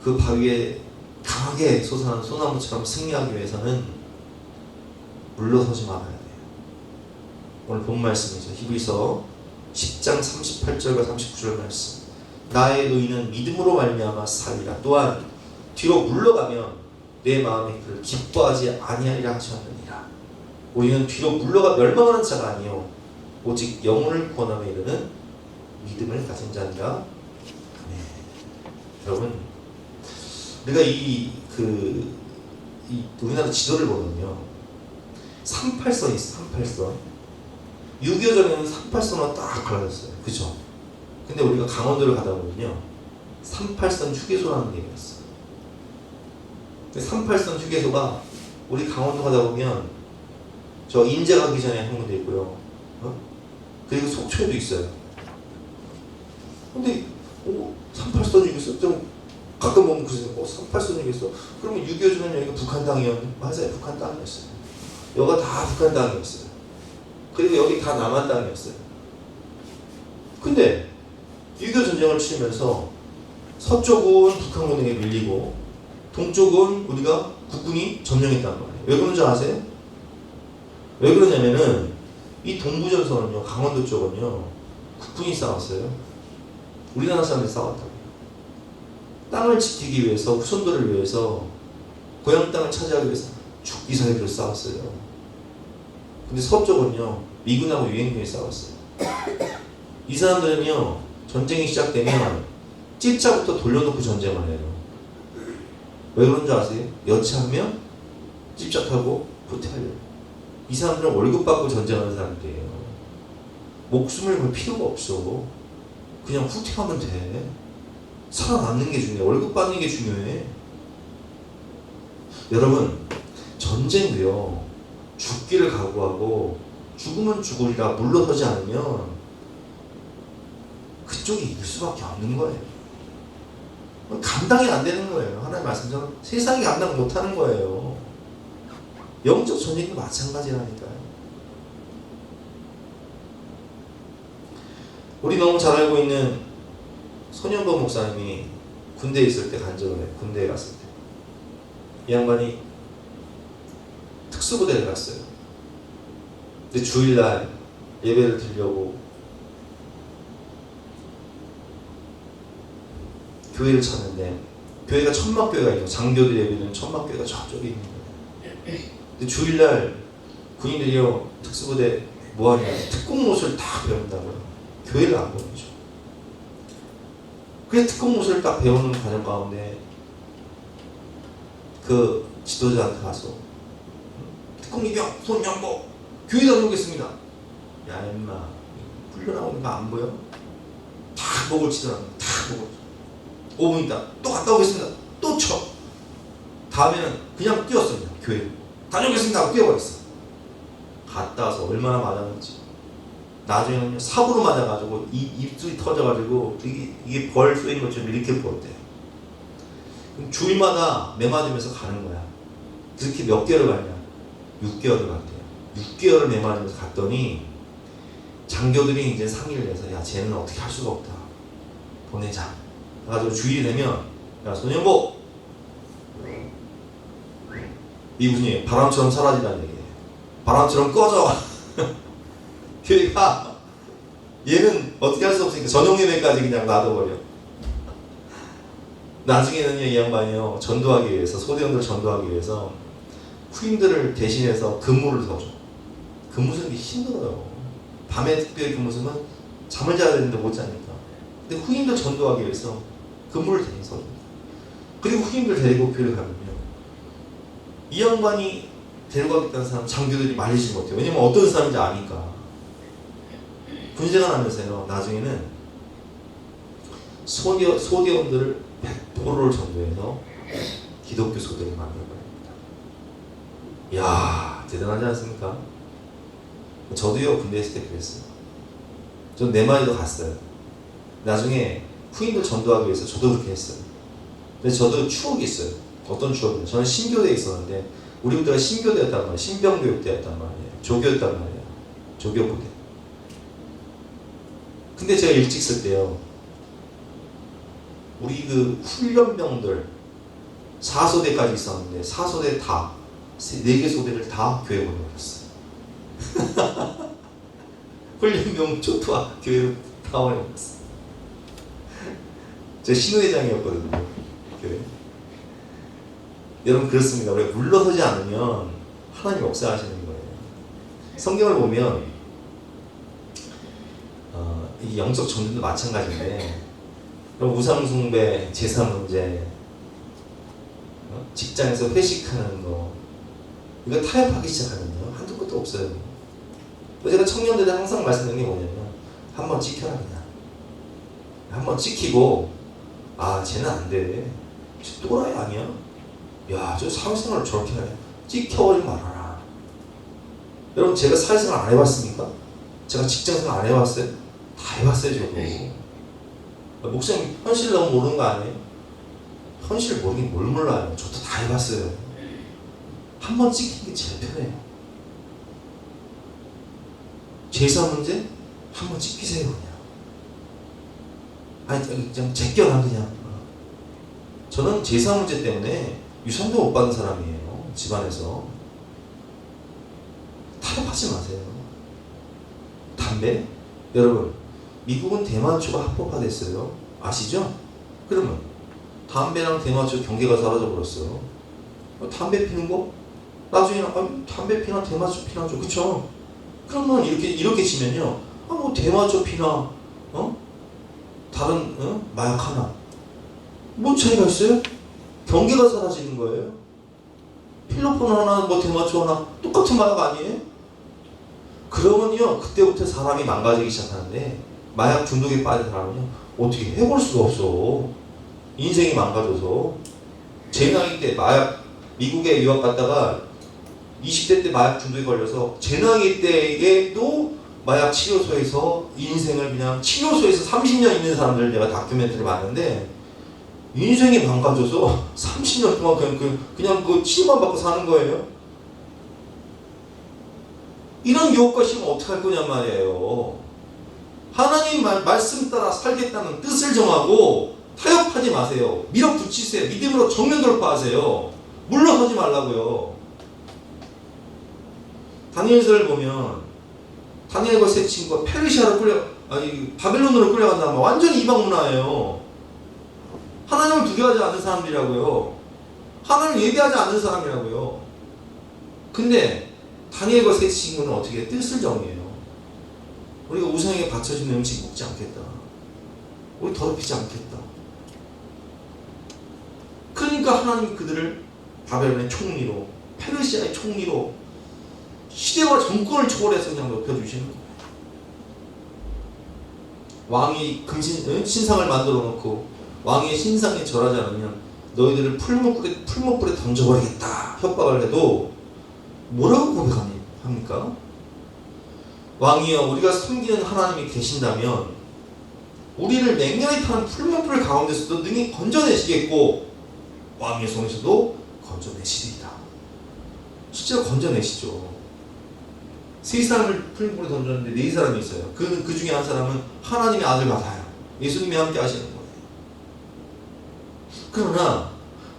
그 바위에 강하게 솟아난 소나무처럼 승리하기 위해서는 물러서지 말아야 돼요. 오늘 본 말씀이죠. 히브리서 10장 38절과 39절 말씀. 나의 의인은 믿음으로 말미암아 살리라. 또한 뒤로 물러가면 내 마음이 그를 기뻐하지 아니하리라 하셨느니라. 우리는 뒤로 물러가 멸망하는 자가 아니요 오직 영혼을 구원함에 이르는 믿음을 가진 자니라. 네. 여러분, 우리가 우리나라 지도를 보면요, 38선이 있어요. 38선. 6.25 전에는 38선으로 딱 갈라졌어요. 그죠? 근데 우리가 강원도를 가다 보면요, 38선 휴게소라는 게 있어요. 38선 휴게소가 우리 강원도 가다 보면 저 인제 가기 전에 한 군데 있고요. 그리고 속초에도 있어요. 근데 38선 휴게소 좀 가끔 보면 그러세요. 38선 휴게소. 그러면 6.25 전에 여기가 북한 땅이었는데, 맞아요. 북한 땅이었어요. 여기가 다 북한 땅이었어요. 그리고 여기 다 남한 땅이었어요. 근데 6.25 전쟁을 치르면서 서쪽은 북한군에게 밀리고 동쪽은 우리가 국군이 점령했단 말이에요. 왜 그런지 아세요? 왜 그러냐면은 이 동부전선은요, 강원도 쪽은요, 국군이 싸웠어요. 우리나라 사람들이 싸웠다고요. 땅을 지키기 위해서, 후손들을 위해서, 고향 땅을 차지하기 위해서 죽기 살기로 싸웠어요. 근데 서쪽은요, 미군하고 유엔군이 싸웠어요. 이 사람들은요, 전쟁이 시작되면 찝자부터 돌려놓고 전쟁을 해요. 왜 그런지 아세요? 여차하면 찝자하고 후퇴하려고. 이 사람들은 월급 받고 전쟁하는 사람들이에요. 목숨을 걸 필요가 없어. 그냥 후퇴하면 돼. 살아남는 게 중요해. 월급 받는 게 중요해. 여러분, 전쟁도요, 죽기를 각오하고 죽으면 죽으리라 물러서지 않으면 그쪽이 이길 수밖에 없는 거예요. 감당이 안 되는 거예요. 하나님 말씀처럼 세상이 감당 못하는 거예요. 영적 전쟁도 마찬가지라니까요. 우리 너무 잘 알고 있는 손현보 목사님이 군대에 있을 때 간증을 해요. 군대에 갔을 때 이 양반이 특수부대를 갔어요. 근데 주일날 예배를 드리려고 교회를 찾는데, 교회가 천막교회가 있고 장교들 예배는 천막교회가 저쪽에 있는 거예요. 근데 주일날 군인들이요, 특수부대 뭐하냐, 특공 옷을 다 배운다고요. 교회를 안 보내죠. 그래서 특공 옷을 딱 배우는 과정 가운데 그 지도자한테 가서 특공 이병 손영보 교회 다녀오겠습니다. 야 임마, 훈련하고 있는 거 안 보여? 다 목을 치더라고요. 다 목을. 5분 있다 또 갔다 오겠습니다. 또 쳐. 다음에는 그냥 뛰었습니다. 교회로 다녀오겠습니다 하고 뛰어버렸어. 갔다 와서 얼마나 맞았는지, 나중에는요, 삽으로 맞아가지고 입술이 터져가지고 이게 벌 쏘인 것처럼 이렇게 부었대요. 주일마다 매 맞으면서 가는 거야. 그렇게 몇 개월을 갔냐? 6개월을 갔대요. 6개월을 매 맞으면서 갔더니 장교들이 이제 상의를 해서, 야 쟤는 어떻게 할 수가 없다, 보내자. 그래가지고 주일이 되면, 야 손영보, 이분이 바람처럼 사라지라는 얘기예요. 바람처럼 꺼져. 교회가 얘는 어떻게 할 수 없으니까 전용 예배까지 그냥 놔둬버려. 나중에는요, 이 양반이요, 전도하기 위해서, 소대원들 전도하기 위해서 후임들을 대신해서 근무를 서줘. 근무 서는 게 힘들어요. 밤에 특별히 근무 서면 잠을 자야 되는데 못 자니까. 근데 후임들 전도하기 위해서 근무를 대신 서줍니다. 그리고 후임들 데리고 교회를 가면요, 이 양반이 데려가겠다는 사람 장교들이 말리지 못해요. 왜냐면 어떤 사람인지 아니까. 분쇄가 나면서요, 나중에는 소대원들을 100%를 전도해서 기독교 소대를 만들어버립니다. 이야, 대단하지 않습니까? 저도요, 군대 있을 때 그랬어요. 전 4마리도 갔어요. 나중에 후임들 전도하기 위해서 저도 그렇게 했어요. 근데 저도 추억이 있어요. 어떤 추억이냐? 저는 신교대에 있었는데 우리 부대가 신교대였단 말이에요. 신병교육대였단 말이에요. 조교였단 말이에요. 조교부대. 근데 제가 일찍 쓸 때요, 우리 그 훈련병들 4소대까지 있었는데 4소대 다 4개 소대를 다 교회 보내버렸어요. 훈련병 초토화 교회로 다 보내버렸어요. 제가 신우회장이었거든요, 교회. 여러분 그렇습니다. 우리가 물러서지 않으면 하나님 역사하시는 거예요. 성경을 보면 이 영적 전쟁도 마찬가지인데, 우상숭배, 제사 문제, 직장에서 회식하는 거, 이거 타협하기 시작하면요, 한두 끝도 없어요. 제가 청년들한테 항상 말씀드리는 게 뭐냐면, 한번 찍혀라 그냥. 한번 찍히고, 아 쟤는 안 돼, 쟤 또라이 아니야? 야, 저 사회생활을 저렇게 하냐? 찍혀버리지 말아라. 여러분, 제가 사회생활 안 해봤습니까? 제가 직장생활 안 해봤어요? 다 해봤어요, 저도. 목사님, 현실 너무 모르는 거 아니에요? 현실 모르긴 뭘 몰라요. 저도 다 해봤어요. 한 번 찍히는 게 제일 편해요. 제사 문제? 한 번 찍히세요, 그냥. 아니, 그냥 제껴놔, 그냥. 저는 제사 문제 때문에 유산도 못 받은 사람이에요, 집안에서. 타협하지 마세요. 담배? 여러분, 미국은 대마초가 합법화됐어요. 아시죠? 그러면 담배랑 대마초 경계가 사라져 버렸어요. 담배 피는 거? 나중에 담배 피나 대마초 피나 죠, 그쵸? 그러면 이렇게 치면요, 뭐 대마초 피나 다른 마약 하나, 뭔 차이가 있어요? 경계가 사라지는 거예요. 필로폰 하나, 뭐 대마초 하나, 똑같은 마약 아니에요? 그러면요, 그때부터 사람이 망가지기 시작하는데, 마약 중독에 빠진 사람은요, 어떻게 해볼 수가 없어. 인생이 망가져서. 제 나이 때 미국에 유학 갔다가 20대 때 마약 중독에 걸려서 제 나이 때에도 마약 치료소에서 인생을 그냥 치료소에서 30년 있는 사람들 제가 다큐멘터리를 봤는데, 인생이 망가져서 30년 동안 그냥 그 치료만 받고 사는 거예요. 이런 유혹과 심으면 어떡할 거냔 말이에요. 하나님 말씀 따라 살겠다는 뜻을 정하고 타협하지 마세요. 밀어붙이세요. 믿음으로 정면 돌파하세요. 물러서지 말라고요. 다니엘서를 보면 다니엘과 세 친구가 바벨론으로 끌려간다면 완전히 이방 문화예요. 하나님을 두려워하지 않는 사람들이라고요. 하나님을 예배하지 않는 사람이라고요. 근데 다니엘과 세 친구는 어떻게 뜻을 정해요. 우리가 우상에게 바쳐진 음식 먹지 않겠다. 우리 더럽히지 않겠다. 그러니까 하나님이 그들을 바벨론의 총리로, 페르시아의 총리로, 시대와 정권을 초월해서 그냥 높여주시는 거예요. 왕이 신상을 만들어 놓고 왕의 신상에 절하지 않으면 너희들을 풀목불에 던져버리겠다 협박을 해도 뭐라고 고백합니까? 왕이여, 우리가 섬기는 하나님이 계신다면 우리를 맹렬히 타는 풀목불 가운데서도 능히 건져내시겠고 왕의 손에서도 건져내시리이다. 실제로 건져내시죠. 세 사람을 풀목불에 던졌는데 네 사람이 있어요. 그 중에 한 사람은 하나님의 아들 같아요. 예수님이 함께 하시는 거예요. 그러나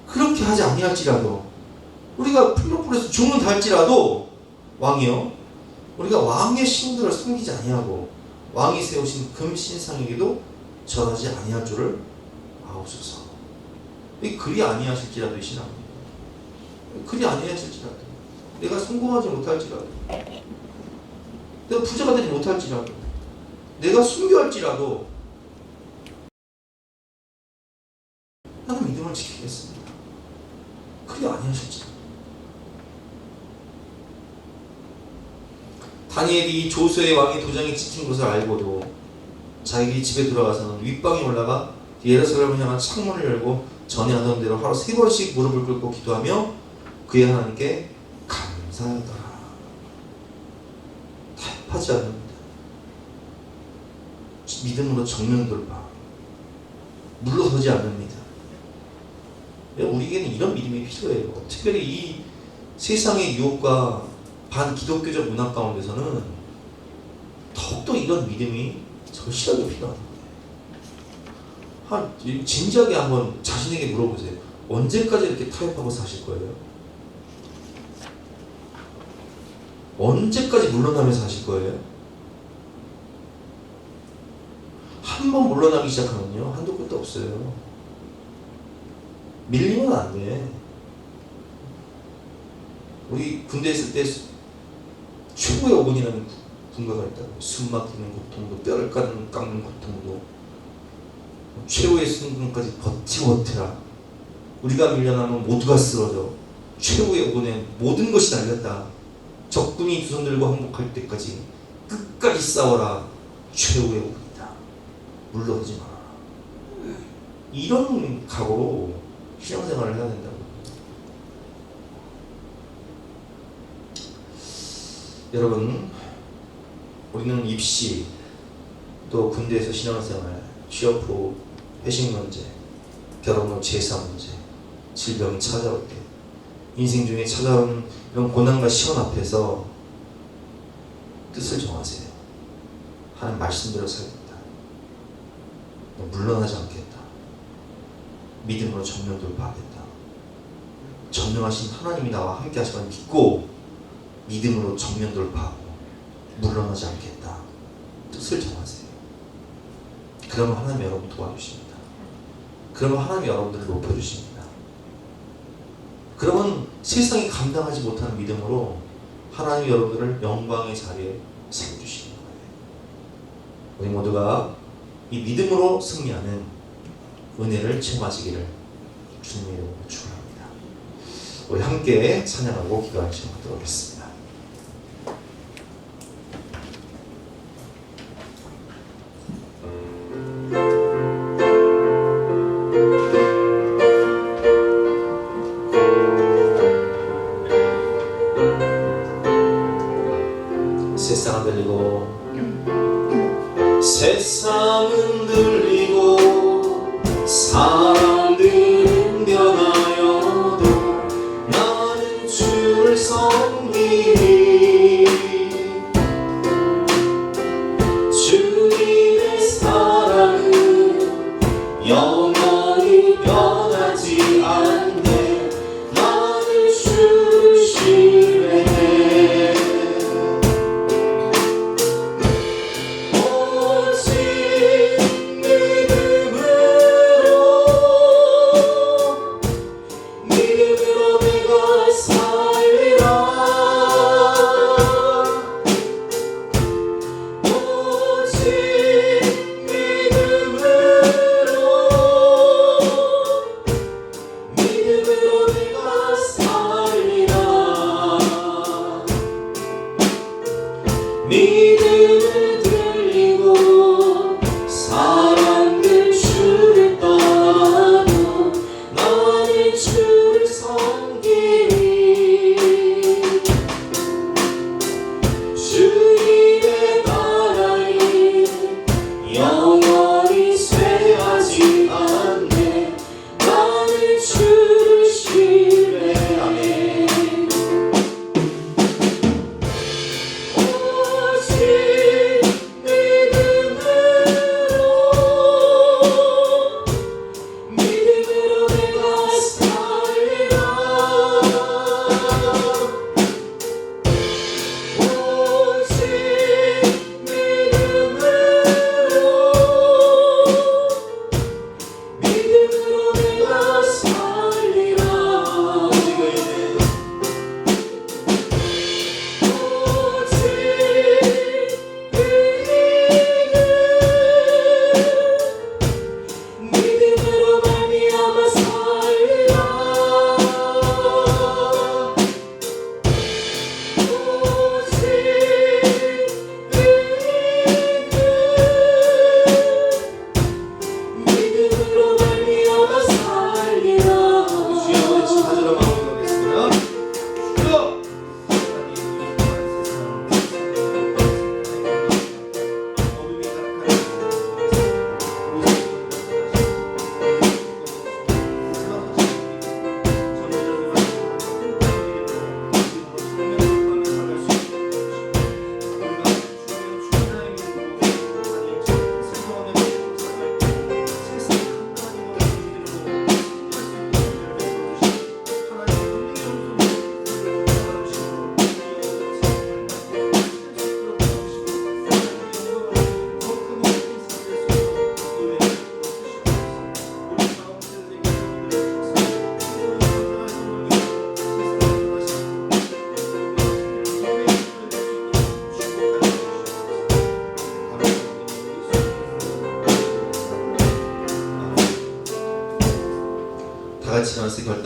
그렇게 하지 아니할지라도, 우리가 풀목불에서 죽는다 할지라도 왕이요, 우리가 왕의 신들을 섬기지 아니하고 왕이 세우신 금신상에게도 절하지 아니할 줄을 아옵소서. 그리 아니하실지라도 이 신앙입니다. 그리 아니하실지라도, 내가 성공하지 못할지라도, 내가 부자가 되지 못할지라도, 내가 순교할지라도 나는 믿음을 지키겠습니다. 그리 아니하실지라도. 다니엘이 조수의 왕의 도장이 찍힌 것을 알고도 자기 집에 들어가서는 윗방에 올라가 예루살렘을 향한 창문을 열고 전에 하던 대로 하루 3번씩 무릎을 꿇고 기도하며 그의 하나님께 감사하더라. 타협하지 않는다. 믿음으로 정면 돌파. 물러서지 않습니다. 우리에게는 이런 믿음이 필요해요. 특별히 이 세상의 유혹과 반기독교적 문화 가운데서는 더욱더 이런 믿음이 절실하게 필요합니다. 진지하게 한번 자신에게 물어보세요. 언제까지 이렇게 타협하고 사실 거예요? 언제까지 물러나면서 사실 거예요? 한 번 물러나기 시작하면요, 한도 끝도 없어요. 밀리면 안 돼. 우리 군대 있을 때 최고의 어머니라는 군가가 있다고. 숨 막히는 고통도, 뼈를 깎는 고통도, 최후의 순간까지 버티고 버텨라. 우리가 밀려나면 모두가 쓰러져. 최후의 어머니의 모든 것이 날렸다. 적군이 두 손 들고 항복할 때까지 끝까지 싸워라. 최후의 어머니다. 물러서지 마라. 이런 각오로 신앙생활을 해야 된다고. 여러분, 우리는 입시, 또 군대에서 신앙생활, 취업 후 회식 문제, 결혼 후 제사 문제, 질병 찾아올 때, 인생 중에 찾아온 이런 고난과 시험 앞에서 뜻을 정하세요. 하나님 말씀대로 살겠다. 물러나지 않겠다. 믿음으로 정면 돌파하겠다. 전능하신 하나님이 나와 함께 하시는 걸 믿고 믿음으로 정면 돌파하고 물러나지 않겠다. 뜻을 정하세요. 그러면 하나님 여러분 도와주십니다. 그러면 하나님 여러분들을 높여주십니다. 그러면 세상이 감당하지 못하는 믿음으로 하나님 여러분들을 영광의 자리에 세워주시는 거예요. 우리 모두가 이 믿음으로 승리하는 은혜를 체험하시기를 주님의 이름으로 축원합니다. 우리 함께 찬양하고 기도하는 시간 갖도록 하겠습니다. 세상은 들리고 세상은 들리고 사람들은 변하여도 나는 주를 섬기니 주님의 사랑은 영원히 변하지 않네. 나는 주를 신뢰해. 믿음으로 내가 살리라. 오직 믿음으로 내가 살리라. 믿음을 들리고 사람들 주를 떠나도 나는 주를 섬기니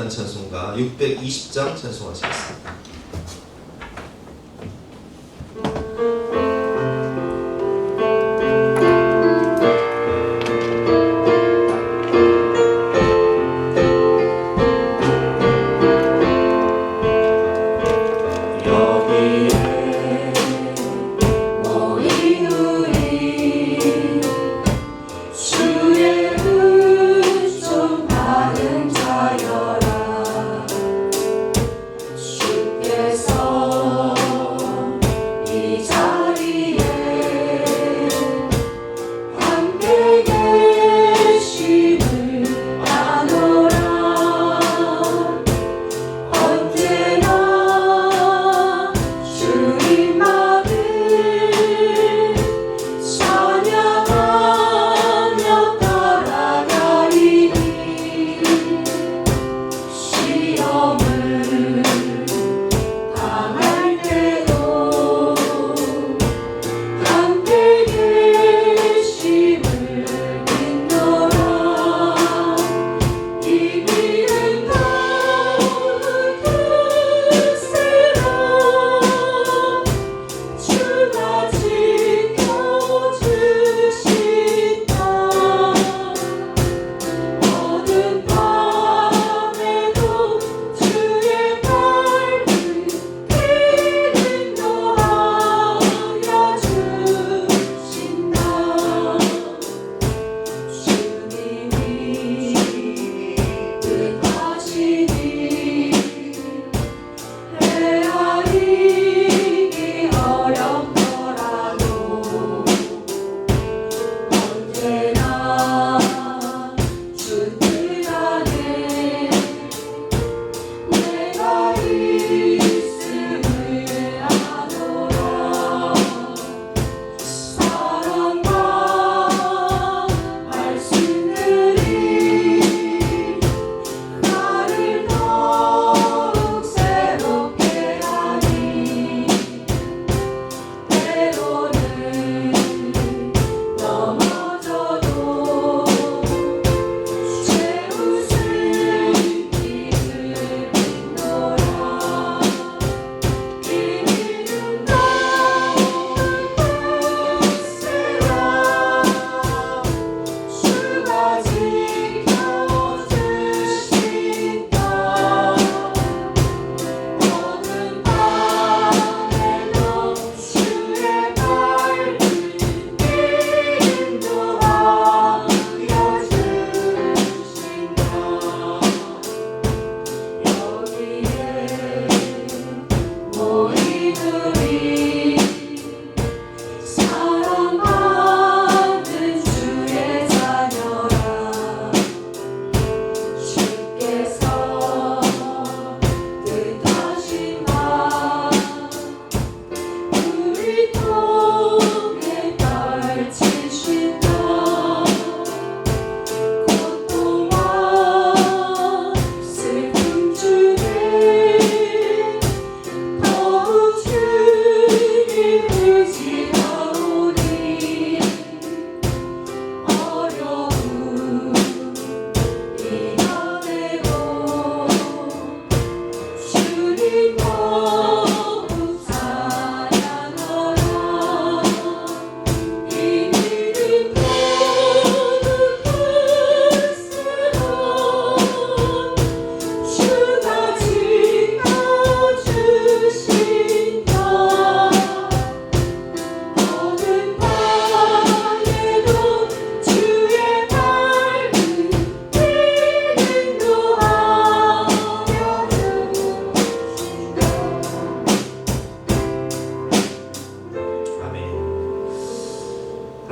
합독한 찬송가 620장 찬송하시겠습니다.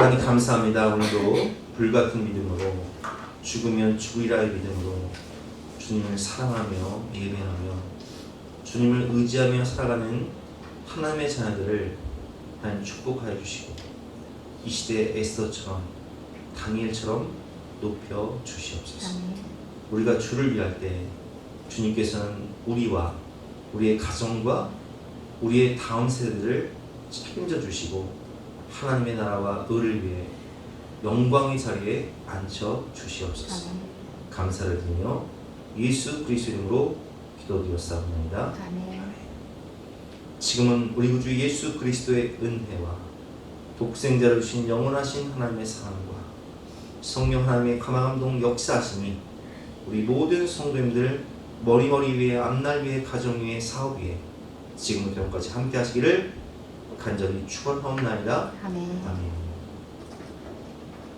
하나님 감사합니다. 오늘도 불같은 믿음으로 죽으면 죽으리라의 믿음으로 주님을 사랑하며 예배하며 주님을 의지하며 살아가는 하나님의 자녀들을 하나님 축복하여 주시고 이 시대의 에스더처럼 다니엘처럼 높여 주시옵소서. 우리가 주를 위할 때 주님께서는 우리와 우리의 가정과 우리의 다음 세대들을 책임져 주시고 하나님의 나라와 의를 위해 영광의 자리에 앉혀 주시옵소서. 감사를 드리며 예수 그리스도 이름으로 기도드렸사옵나이다. 아멘. 지금은 우리 구주 예수 그리스도의 은혜와 독생자를 주신 영원하신 하나님의 사랑과 성령 하나님의 감화감동 역사하심이 우리 모든 성도님들 머리머리 위에, 앞날 위에, 가정 위에, 사업 위에 지금부터 영까지 함께 하시기를 간절히 축원하옵나이다. 아멘. 아멘.